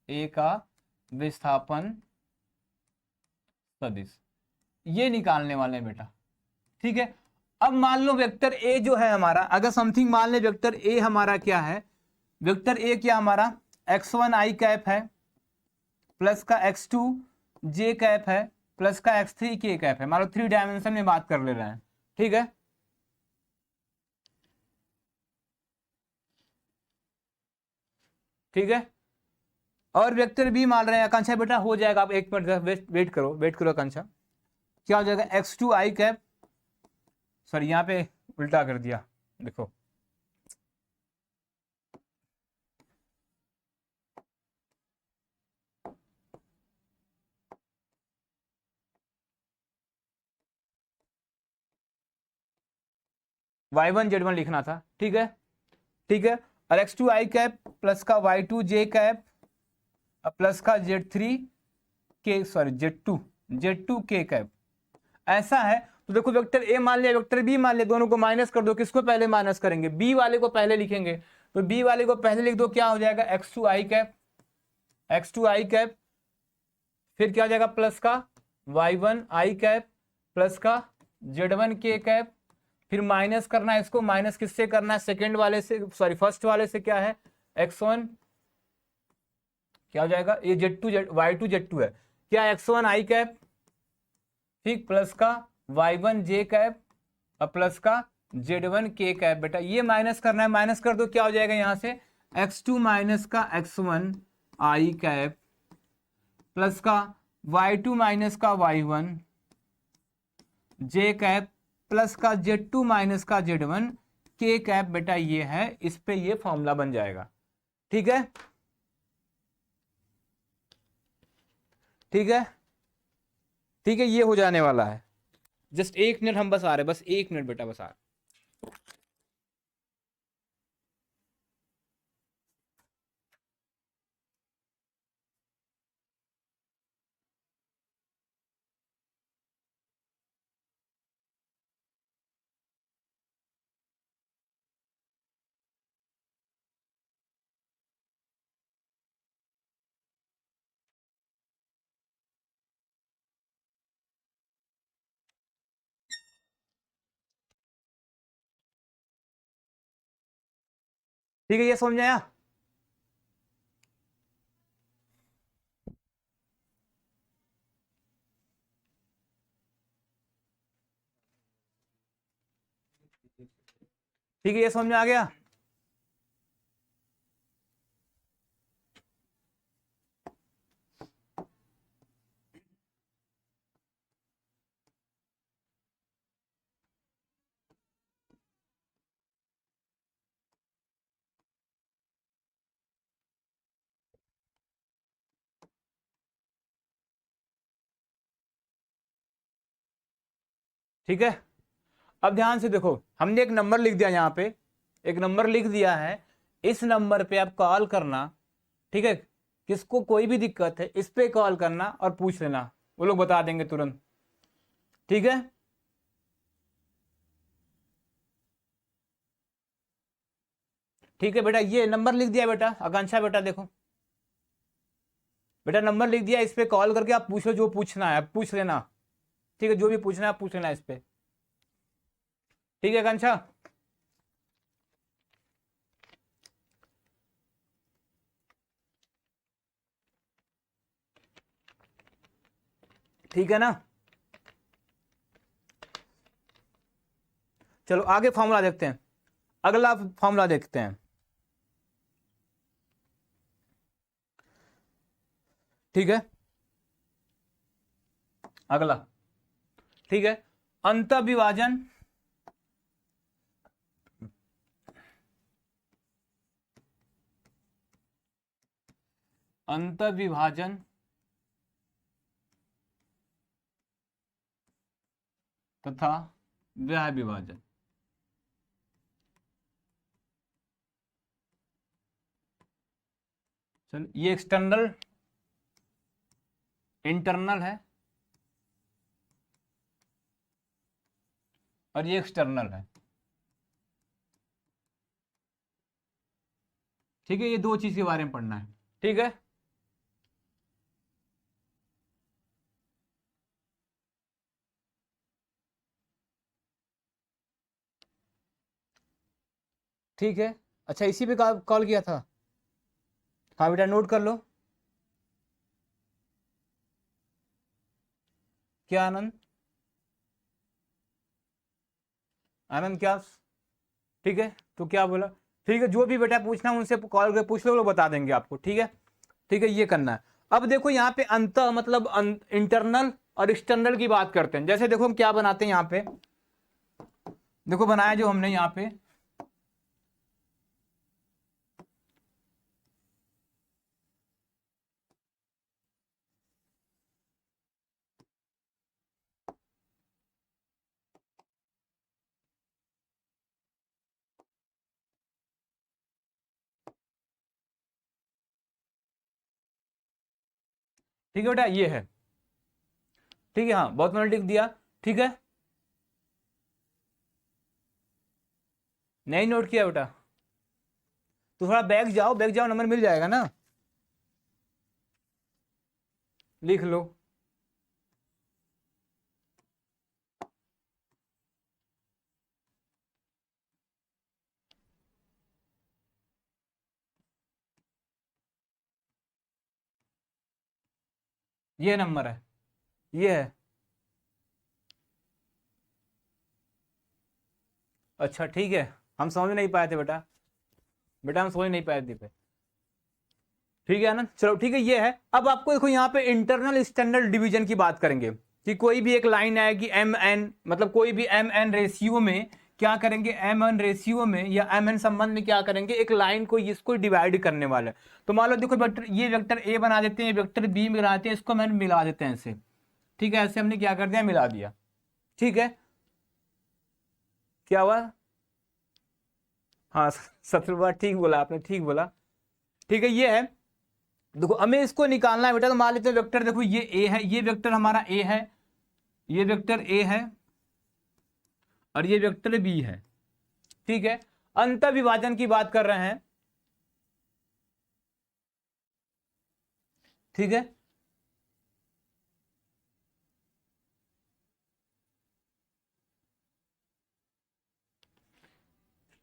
ए का विस्थापन सदिश, ये निकालने वाले हैं बेटा, ठीक है। अब मान लो वेक्टर ए जो है हमारा, अगर समथिंग मान ले वेक्टर ए हमारा क्या है, वेक्टर ए क्या हमारा x1 आई कैप है, प्लस का x2 जे कैप है, प्लस का x3 के कैप है, मान लो 3 डायमेंशन में बात कर ले रहे हैं, ठीक है। ठीक है, और वेक्टर बी मान रहे हैं, आकांक्षा बेटा हो जाएगा, आप एक मिनट वेट करो, वेट करो आकांक्षा, क्या हो जाएगा x2 आई कैप, सॉरी यहाँ पे उल्टा कर दिया, देखो y1 z1 लिखना था, ठीक है, ठीक है, और x2 आई कैप प्लस का y2 जे कैप प्लस का z3 के, सॉरी z2 के कैप, ऐसा है। तो देखो वेक्टर ए मान लिया, वेक्टर बी मान लिया, दोनों को माइनस कर दो, किसको पहले माइनस करेंगे, बी वाले को पहले लिखेंगे, तो बी वाले को पहले लिख दो, क्या हो जाएगा x2 आई कैप, x2 आई कैप, फिर क्या हो जाएगा प्लस का y1 आई कैप प्लस का z1 के कैप, फिर माइनस करना है इसको, माइनस किससे करना है, सेकंड वाले से, सॉरी फर्स्ट वाले से, क्या है x1, क्या हो जाएगा ये z2 y2 z2 है, क्या x1 आई कैप, ठीक, प्लस का y1 जे कैप और प्लस का z1 के कैप, बेटा ये माइनस करना है, माइनस कर दो, क्या हो जाएगा यहां से x2 माइनस का x1 आई कैप प्लस का y2 माइनस का y1 जे कैप प्लस का z2 माइनस का z1 के कैप, बेटा ये है, इस पे ये फॉर्मूला बन जाएगा, ठीक है, ठीक है, ठीक है, ये हो जाने वाला है, जस्ट 1 मिनट हम बस आ रहे, बस 1 मिनट बेटा बस आ रहे। ठीक है, ये समझ आया, ठीक है, ये समझ में आ गया, ठीक है। अब ध्यान से देखो, हमने एक नंबर लिख दिया यहाँ पे, एक नंबर लिख दिया है, इस नंबर पे आप कॉल करना, ठीक है, किसको कोई भी दिक्कत है इस पे कॉल करना और पूछ लेना, वो लोग बता देंगे तुरंत, ठीक है। ठीक है बेटा, ये नंबर लिख दिया बेटा, आकांक्षा बेटा देखो, बेटा नंबर लिख दिया, इस पे कॉल करके आप पूछ लो, जो पूछना है पूछ लेना, ठीक है, जो भी पूछना है आप पूछ लेना इस पे, ठीक है आकांक्षा, ठीक है ना। चलो आगे फॉर्मूला देखते हैं, अगला फॉर्मूला देखते हैं, ठीक है, अगला, ठीक है, अंतःविभाजन अंतःविभाजन तथा व्याह विभाजन, चलो ये एक्सटर्नल इंटरनल है और ये एक्सटर्नल है, ठीक है, ये दो चीज के बारे में पढ़ना है, ठीक है। ठीक है, अच्छा इसी पे कॉल किया था। हाँ बेटा नोट कर लो। क्या आनंद, आनंद क्या, ठीक है तो क्या बोला, ठीक है जो भी बेटा पूछना उनसे कॉल करके पूछ लो, वो बता देंगे आपको, ठीक है। ठीक है ये करना है। अब देखो यहाँ पे अंत मतलब इंटरनल और एक्सटर्नल की बात करते हैं। जैसे देखो हम क्या बनाते हैं यहाँ पे, देखो बनाया जो हमने यहाँ पे, ठीक है बेटा ये है, ठीक है हाँ बहुत मैंने लिख दिया, ठीक है नहीं नोट किया बेटा, तो थोड़ा बैग जाओ नंबर मिल जाएगा ना, लिख लो। ये नंबर है, ये है, अच्छा ठीक है, हम समझ नहीं पाए थे बेटा, बेटा हम समझ नहीं पाए थे पे। ठीक है ना, चलो ठीक है ये है। अब आपको देखो यहाँ पे इंटरनल स्टैंडर्ड डिवीजन की बात करेंगे कि कोई भी एक लाइन आएगी एम एन, मतलब कोई भी एम एन रेशियो में क्या करेंगे, एम एन रेशियो में या एम एन संबंध में क्या करेंगे, एक लाइन को इसको डिवाइड करने वाला है। तो मान लो देखो वेक्टर, ये वेक्टर ए बना देते हैं, वेक्टर बी बना देते हैं, इसको मैंने मिला देते हैं ऐसे, ठीक है ऐसे हमने क्या कर दिया, मिला दिया, ठीक है क्या हुआ, हाँ सत्रवा ठीक बोला आपने, ठीक बोला, ठीक है ये है। देखो हमें इसको निकालना है बेटा, तो मान लेते हैं वेक्टर, देखो ये ए है, ये वेक्टर हमारा ए है, ये वेक्टर ए है और ये वेक्टर बी है, ठीक है। अंत विभाजन की बात कर रहे हैं, ठीक है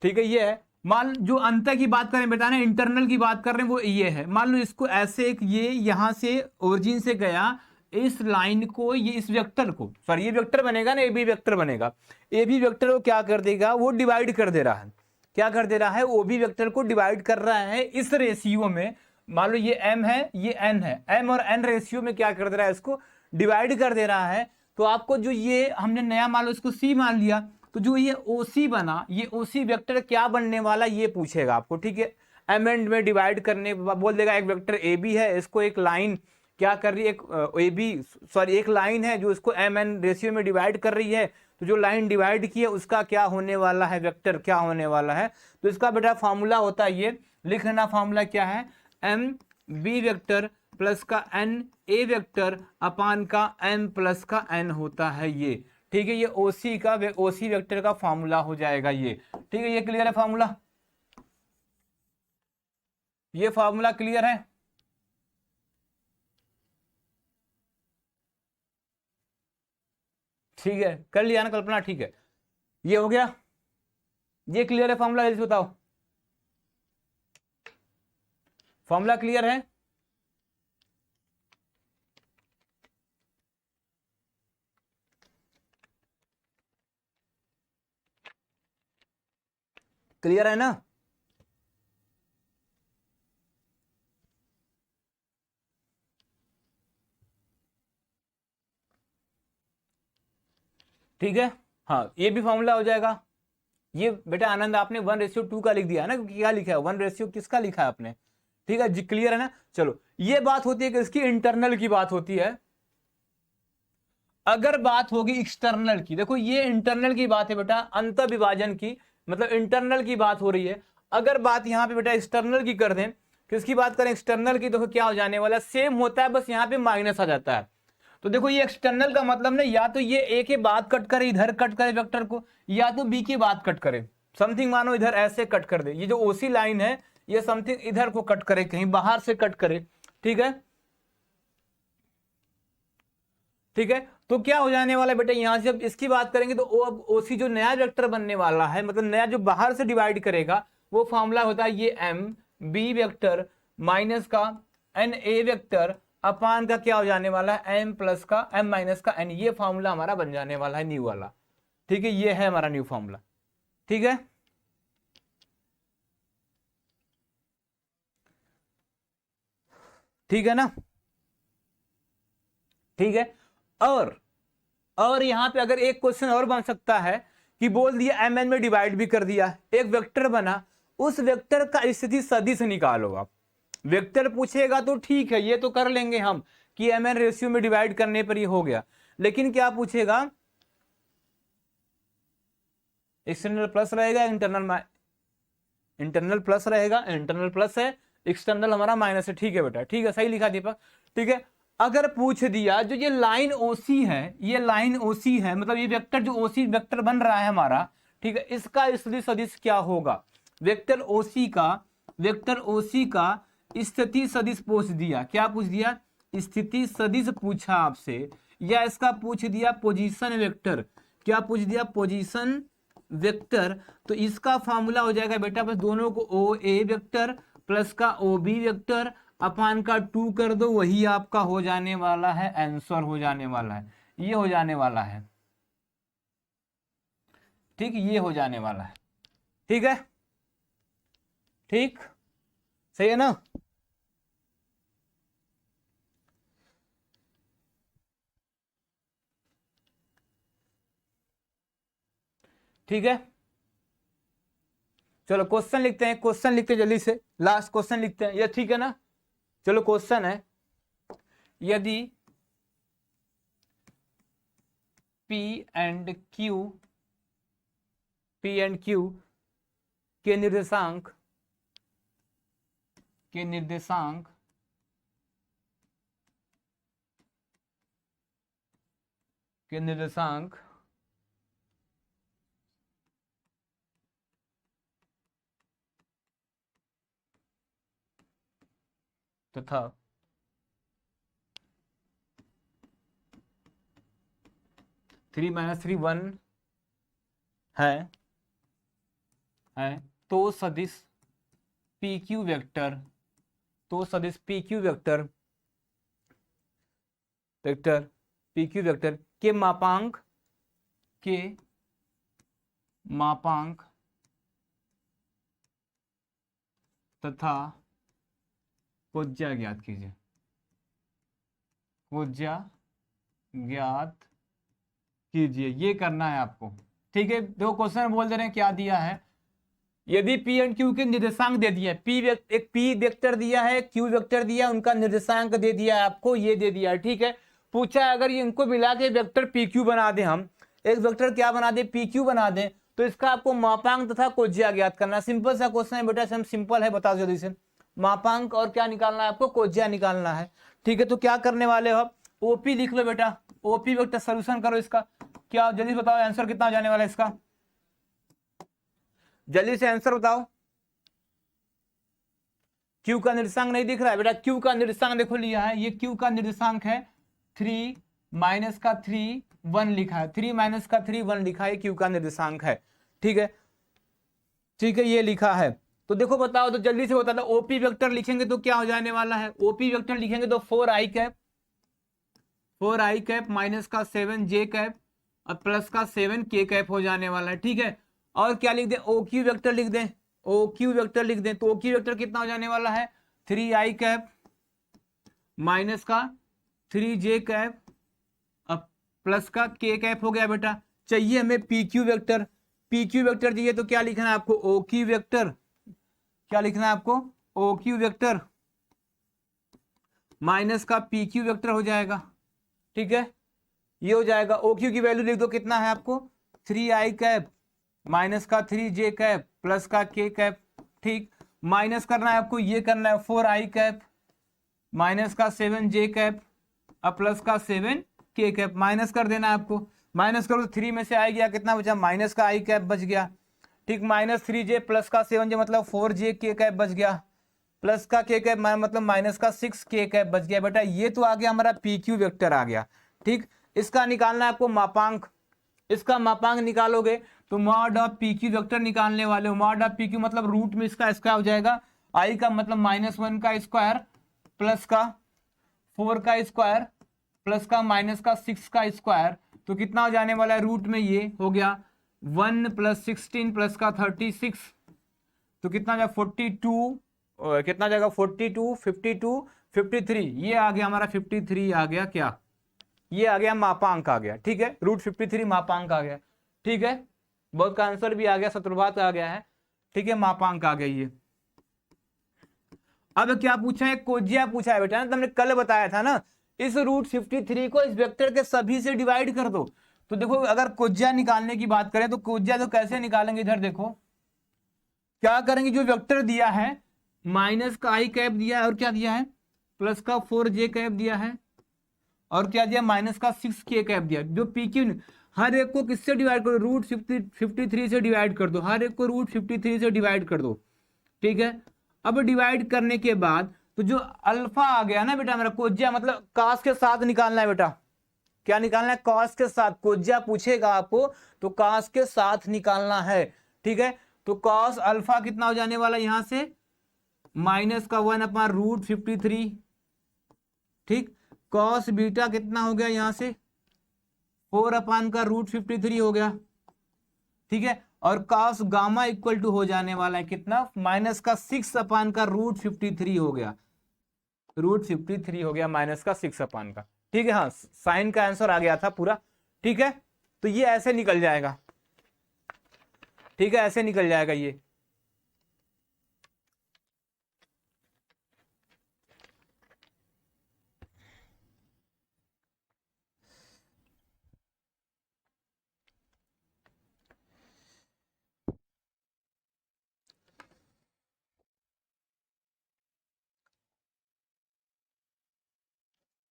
ठीक है ये है। मान जो अंत की बात करें बेटा ना, इंटरनल की बात कर रहे हैं वो ये है, मान लो इसको ऐसे एक ये यहां से ओरिजिन से गया, इस लाइन को, ये इस वेक्टर को, सॉरी ये वेक्टर बनेगा ना, ए बी वेक्टर बनेगा, ए बी वेक्टर को क्या कर देगा, वो डिवाइड कर दे रहा है, क्या कर दे रहा है, ओ बी वेक्टर को डिवाइड कर रहा है इस रेशियो में। मान लो ये एम है ये एन है, एम और एन रेशियो में क्या कर दे रहा है, इसको डिवाइड कर दे रहा है। तो आपको जो ये हमने नया मान लो इसको सी मान लिया, तो जो ये ओसी बना, ये ओसी वेक्टर क्या बनने वाला ये पूछेगा आपको, ठीक है। एम एंड में डिवाइड करने बोल देगा, एक वेक्टर ए बी है, इसको एक लाइन क्या कर रही है, एक ए बी सॉरी एक लाइन है जो इसको एम एन रेशियो में डिवाइड कर रही है, तो जो लाइन डिवाइड की है उसका क्या होने वाला है, वेक्टर क्या होने वाला है। तो इसका बेटा फॉर्मूला होता है, ये लिख लेना, फॉर्मूला क्या है, एम बी वेक्टर प्लस का एन ए वेक्टर अपान का एम प्लस का एन होता है ये, ठीक है। ये ओसी का ओसी वेक्टर का फॉर्मूला हो जाएगा ये, ठीक है ये क्लियर है फॉर्मूला, ये फॉर्मूला क्लियर है, ठीक है कर लिया ना कल्पना, ठीक है ये हो गया, ये क्लियर है फॉर्मूला, जल्दी बताओ फॉर्मूला क्लियर है, क्लियर है ना, ठीक है हाँ ये भी फॉर्मूला हो जाएगा। ये बेटा आनंद आपने 1:2 का लिख दिया है ना, क्या लिखा है 1 किसका लिखा है आपने, ठीक है जी क्लियर है ना। चलो ये बात होती है कि इसकी इंटरनल की बात होती है। अगर बात होगी एक्सटर्नल की, देखो ये इंटरनल की बात है बेटा, अंत विभाजन की, मतलब इंटरनल की बात हो रही है। अगर बात यहां पे बेटा एक्सटर्नल की कर दें, किसकी बात करें एक्सटर्नल की, देखो क्या हो जाने वाला, सेम होता है बस यहाँ पे माइनस आ जाता है। तो देखो ये एक्सटर्नल का मतलब ना, या तो ये ए के बाद कट करे, इधर कट करे वेक्टर को, या तो बी के बाद कट करे, समथिंग मानो इधर ऐसे कट कर दे, ये जो ओसी लाइन है ये समथिंग इधर को कट करे, कहीं बाहर से कट करे, ठीक है ठीक है। तो क्या हो जाने वाला है बेटा, यहां से जब इसकी बात करेंगे तो अब ओसी जो नया वेक्टर बनने वाला है, मतलब नया जो बाहर से डिवाइड करेगा, वो फॉर्मूला होता है ये एम बी वेक्टर माइनस का एन ए वेक्टर अपान का क्या हो जाने वाला है एम प्लस का एम माइनस का एन, ये फॉर्मूला हमारा बन जाने वाला है न्यू वाला। ठीक है, ये है हमारा न्यू फॉर्मूला। ठीक है, ठीक है ना, ठीक है। और यहां पे अगर एक क्वेश्चन और बन सकता है कि बोल दिया एम एन में डिवाइड भी कर दिया, एक वेक्टर बना, उस वेक्टर का स्थिति सदिश निकालो आप। वेक्टर पूछेगा तो ठीक है, ये तो कर लेंगे हम कि एम एन रेशियो में डिवाइड करने पर ये हो गया, लेकिन क्या पूछेगा एक्सटर्नल प्लस रहेगा इंटरनल प्लस रहेगा, इंटरनल प्लस है, एक्सटर्नल हमारा माइनस है। ठीक है बेटा, ठीक है, सही लिखा दीपक। ठीक है, अगर पूछ दिया जो ये लाइन ओसी है, ये लाइन ओसी है, मतलब ये वेक्टर जो ओसी वेक्टर बन रहा है हमारा, ठीक है, इसका स्थिति सदिश क्या होगा, वेक्टर ओसी का स्थिति सदिश पूछ दिया। क्या पूछ दिया, स्थिति सदिश पूछा आपसे, या इसका पूछ दिया पोजीशन वेक्टर। क्या पूछ दिया, पोजीशन वेक्टर। तो इसका फॉर्मूला हो जाएगा बेटा बस दोनों को ओ ए वेक्टर प्लस का ओ बी वेक्टर अपान का 2 कर दो, वही आपका हो जाने वाला है आंसर, हो जाने वाला है, ये हो जाने वाला है। ठीक, ये हो जाने वाला है। ठीक है, ठीक, सही है ना। ठीक है, चलो क्वेश्चन लिखते हैं, क्वेश्चन लिखते हैं जल्दी से, लास्ट क्वेश्चन लिखते हैं, ये ठीक है ना। चलो क्वेश्चन है, यदि P एंड Q के निर्देशांक तथा थ्री माइनस थ्री 1 है तो सदिश P Q vector, P Q vector के मापांक तथा कोज्या ज्ञात कीजिए, ये करना है आपको। ठीक है, दो क्वेश्चन बोल दे रहे हैं, क्या दिया है, यदि P एंड Q के निर्देशांक दे दिया है, एक P वेक्टर दिया है, Q वेक्टर दिया, उनका निर्देशांक दे दिया है आपको, ये दे दिया है। ठीक है, पूछा अगर ये इनको मिला के वेक्टर PQ बना दे, हम एक वेक्टर क्या बना दे, PQ बना दे, तो इसका आपको मापांक तथा कोज्या ज्ञात करना। सिंपल सा क्वेश्चन है बेटा, सिंपल है, बताओ जल्दी से। मापांक और क्या निकालना है आपको, कोज्या निकालना है। ठीक है, तो क्या करने वाले हो आप, ओपी लिख लो बेटा, ओपी वेक्टर सोल्यूशन करो इसका। क्या जल्दी बताओ आंसर कितना जाने वाला है इसका, जल्दी से आंसर बताओ। क्यू का निर्देशांक नहीं दिख रहा है बेटा, क्यू का निर्देशांक देखो लिया है, ये क्यू का निर्देशांक है 3 माइनस का 3 1 लिखा है, 3 माइनस का 3 1 लिखा है, क्यू का निर्देशांक है। ठीक है, ठीक है, ये लिखा है। तो देखो बताओ, तो जल्दी से बता दो, ओपी वेक्टर लिखेंगे तो क्या हो जाने वाला है, ओपी वेक्टर लिखेंगे तो 4i कैप माइनस का 7j कैप और प्लस का 7k कैप हो जाने वाला है। ठीक है, और क्या लिख दें, OQ वेक्टर लिख दें, OQ वेक्टर लिख दें, तो OQ वेक्टर कितना हो जाने वाला है, 3i कैप माइनस का 3j कैप अब प्लस का k कैप हो गया बेटा। चाहिए हमें PQ वेक्टर, PQ वेक्टर चाहिए तो क्या लिखना है आपको, OQ वेक्टर, क्या लिखना है आपको, OQ वेक्टर माइनस का PQ वेक्टर हो जाएगा। ठीक है, ये हो जाएगा, OQ की वैल्यू लिख दो, कितना है आपको, 3i कैप माइनस का 3j कैप प्लस का k कैप। ठीक, माइनस करना है आपको, ये करना है 4i कैप माइनस का 7j कैप और प्लस का 7k कैप, माइनस कर देना है आपको। माइनस करो तो 3 में से आ गया, कितना बचा, माइनस का i कैप बच गया। ठीक, माइनस 3j प्लस का 7j मतलब 4j k कैप बच गया, प्लस का k कैप मतलब माइनस का 6k कैप बच गया बेटा। ये तो आ गया हमारा PQ वेक्टर आ गया। ठीक, इसका निकालना है आपको मापांक, इसका मापांक निकालोगे तो mod of P Q vector निकालने वाले हो। मॉड ऑफ पी क्यू मतलब रूट में इसका स्क्वायर हो जाएगा, आई का मतलब -1 का स्क्वायर प्लस का 4 का स्क्वायर प्लस का माइनस का 6 का स्क्वायर, तो कितना हो जाने वाला है रूट में, ये हो गया 1 + 16 प्लस का 36, तो कितना जाएगा 42, कितना जाएगा 42, 52, 53, ये आ गया हमारा 53 आ गया क्या, ये आ गया मापांक आ गया। ठीक है, रूट 53 मापांक आ गया। ठीक है, बहुत का आंसर भी आ गया, शत्रुघात आ गया है। ठीक है, मापांक आ गया ये। अब क्या पूछा है, कोज्या पूछा है बेटा ना, तुमने कल बताया था ना, इस रूट 53 को इस वेक्टर के सभी से डिवाइड कर दो। तो देखो अगर कोज्या निकालने की बात करें तो कोज्या तो कैसे निकालेंगे, इधर देखो क्या करेंगे, जो वेक्टर दिया है माइनस का आई कैप दिया है और क्या दिया है प्लस का 4j कैप दिया है और क्या दिया माइनस का 6k कैप दिया, जो पी क्यू हर एक को किससे डिवाइड करो, रूट 53 से डिवाइड कर दो, हर एक को रूट 53 से डिवाइड कर दो। ठीक है, अब डिवाइड करने के बाद तो जो अल्फा आ गया ना बेटा मेरा, कोज्या मतलब कास के साथ निकालना है बेटा, क्या निकालना है, कॉस के साथ। कोज्या पूछेगा आपको तो कॉस के साथ निकालना है। ठीक है, तो कॉस अल्फा कितना हो जाने वाला यहां से -1/√53। ठीक, कॉस बीटा कितना हो गया यहां से 4/√53 हो गया। ठीक है, और कॉस गामा इक्वल टू हो जाने वाला है कितना -6/√53 हो गया, √53 हो गया -6 का। ठीक है, हाँ साइन का आंसर आ गया था पूरा। ठीक है, तो ये ऐसे निकल जाएगा। ठीक है, ऐसे निकल जाएगा ये।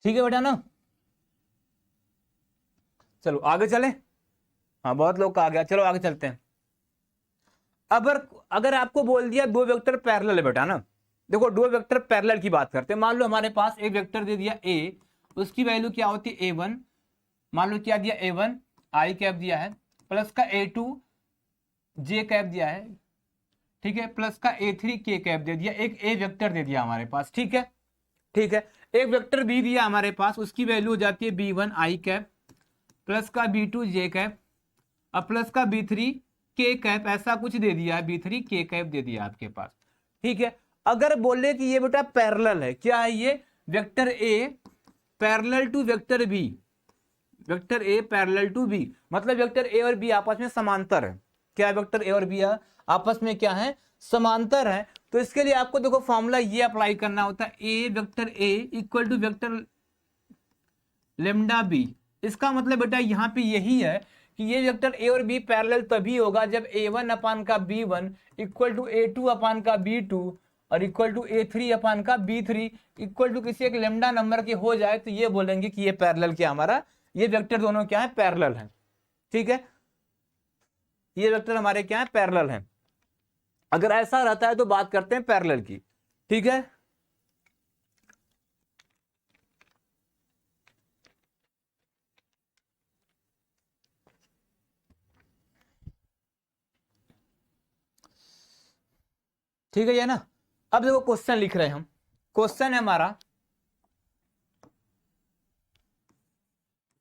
ठीक है बेटा ना, चलो आगे चले। हाँ बहुत लोग का आ गया, चलो आगे चलते हैं। अगर अगर आपको बोल दिया दो वेक्टर पैरेलल है बेटा ना, देखो दो वेक्टर पैरेलल की बात करते हैं। मान लो हमारे पास एक वेक्टर दे दिया a, उसकी वैल्यू क्या होती है a1, मान लो क्या दिया a1 आई कैप दिया है प्लस का a2 जे कैप दिया है। ठीक है, प्लस का a3 के कैप दे दिया, एक a वेक्टर दे दिया हमारे पास। ठीक है, ठीक है, एक वेक्टर बी दिया हमारे पास, उसकी वैल्यू हो जाती है b1 आई कैप प्लस का b2 जे कैप और प्लस का b3 के कैप, ऐसा कुछ दे दिया है, b3 के कैप दे दिया आपके पास। ठीक है, अगर बोले कि ये बेटा पैरेलल है, क्या है ये, vector A parallel to vector B, vector A parallel to B मतलब वेक्टर ए और बी आपस में समांतर है। क्या वेक्टर ए और बी आपस में क्या है, समांतर है। तो इसके लिए आपको देखो फॉर्मूला ये अप्लाई करना होता है, A vector A equal to vector lambda B. इसका मतलब बेटा यहां पे यही है कि ये वेक्टर ए और बी पैरेलल तभी होगा जब a1/b1 इक्वल टू a2/b2 और equal to a3/b3 equal to किसी एक लेमडा नंबर के हो जाए, तो ये बोलेंगे कि ये पैरेलल क्या हमारा, ये वेक्टर दोनों क्या है, पैरेलल है। ठीक है, ये वेक्टर हमारे क्या है, पैरेलल है। अगर ऐसा रहता है तो बात करते हैं पैरेलल की। ठीक है, ठीक है ये ना। अब देखो क्वेश्चन लिख रहे हैं हम, क्वेश्चन है हमारा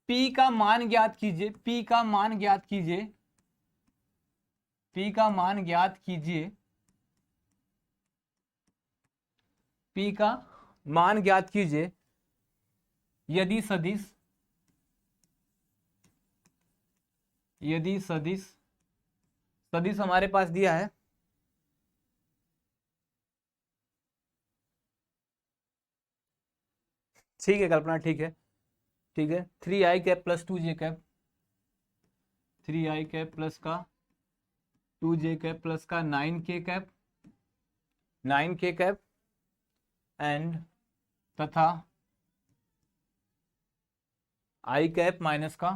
P का मान ज्ञात कीजिए, P का मान ज्ञात कीजिए, P का मान ज्ञात कीजिए, P का मान ज्ञात कीजिए यदि सदिश, यदि सदिश, सदिश हमारे पास दिया है ठीक है कल्पना, ठीक है, ठीक है 3i cap plus 2j cap, 3i cap plus का 2j कैप प्लस का 9k cap, 9k cap and तथा i कैप माइनस का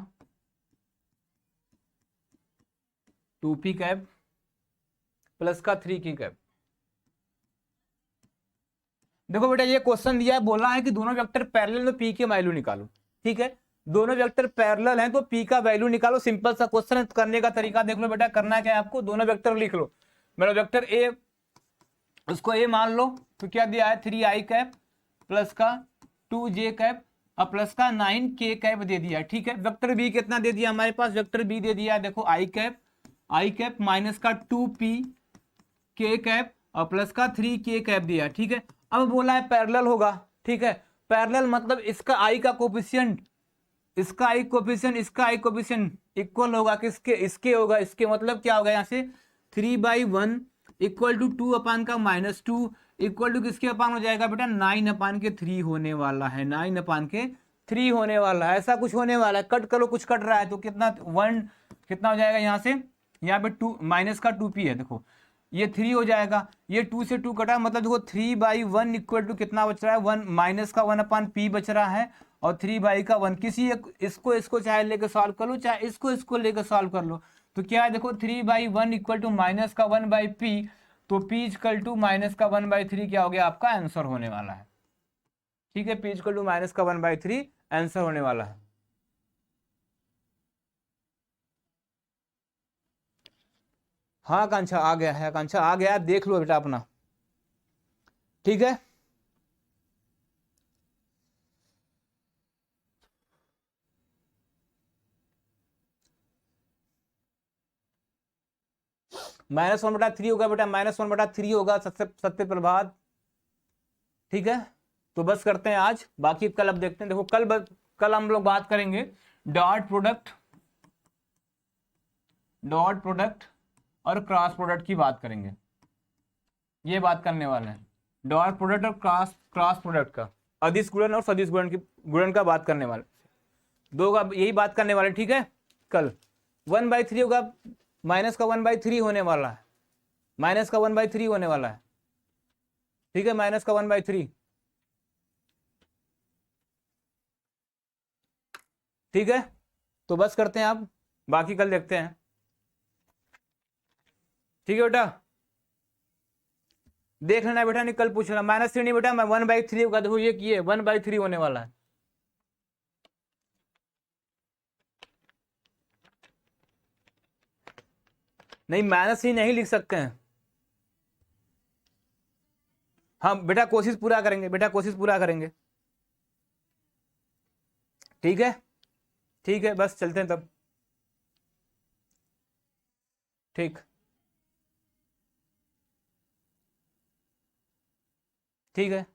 2p कैप प्लस का 3k कैप। देखो बेटा ये क्वेश्चन दिया है, बोला है कि दोनों वेक्टर पैरेलल में पी की वैल्यू निकालो। ठीक है, दोनों वेक्टर पैरेलल हैं तो पी का वैल्यू निकालो। सिंपल सा क्वेश्चन करने का तरीका देख लो बेटा। करना क्या है आपको, दोनों वेक्टर लिख लो। मेरा वेक्टर ए, उसको ए मान लो, तो क्या दिया है 3i कैप प्लस का 2j कैप और प्लस का 9k कैप दे दिया। ठीक है, वेक्टर बी कितना दे दिया हमारे पास, वेक्टर बी दे दिया देखो आई कैप माइनस का 2p k कैप और प्लस का 3k कैप दिया। ठीक है, अब बोला है पैरेलल होगा। ठीक है, पैरेलल मतलब इसका आई का कोफिशिएंट, इसका आई कोफिशिएंट, इसका आई कोफिशिएंट इक्वल होगा किसके, इसके होगा। इसके मतलब क्या होगा यहाँ से 3/1 इक्वल टू 2 अपान का -2 इक्वल टू किसके अपान हो जाएगा बेटा 9 अपान के 3 होने वाला है। 9 अपान के 3 होने वाला है, ऐसा कुछ होने वाला है। कट करो, कुछ कट रहा है तो कितना 1 कितना हो जाएगा यहाँ से, यहाँ पे 2 माइनस का 2p है देखो, ये 3 हो जाएगा। ये 2 से 2 कटा मतलब देखो 3/1 इक्वल टू कितना बच रहा है 1 माइनस का 1 अपान p बच रहा है और 3 का 1। किसी इसको चाहे लेकर सॉल्व कर लो, चाहे इसको लेकर सॉल्व कर लो। तो क्या है देखो 3/1 इक्वल टू माइनस का 1/p, तो p इक्वल टू माइनस का 1/3 क्या हो गया आपका आंसर होने वाला है। ठीक है, p इक्वल टू माइनस का 1/3 आंसर होने वाला है। हाँ आकांक्षा आ गया है, आकांक्षा आ गया, देख लो बेटा अपना। ठीक है, -1/3 होगा बेटा, -1/3 होगा सत्य प्रभात। ठीक है, तो बस करते हैं आज, बाकी कल अब देखते हैं। देखो कल हम लोग बात करेंगे डॉट प्रोडक्ट और क्रॉस प्रोडक्ट की बात करेंगे। ये बात करने वाले हैं डॉट प्रोडक्ट और क्रॉस प्रोडक्ट का, अदिश गुणन और सदिश गुणन का बात करने वाले, दो का यही बात करने वाले। ठीक है, कल 1/3 होगा, माइनस का 1/3 होने वाला है, माइनस का 1/3 होने वाला है। ठीक है, माइनस का 1/3। ठीक है, तो बस करते हैं आप, बाकी कल देखते हैं। ठीक है बेटा, देख लेना बेटा, नहीं कल पूछ लेना। -3 नहीं बेटा, मैं 1/3 होगा, देखो ये किए 1/3 होने वाला है। नहीं -3 नहीं लिख सकते हैं। हाँ बेटा कोशिश पूरा करेंगे, बेटा कोशिश पूरा करेंगे। ठीक है, ठीक है, बस चलते हैं तब। ठीक, ठीक है।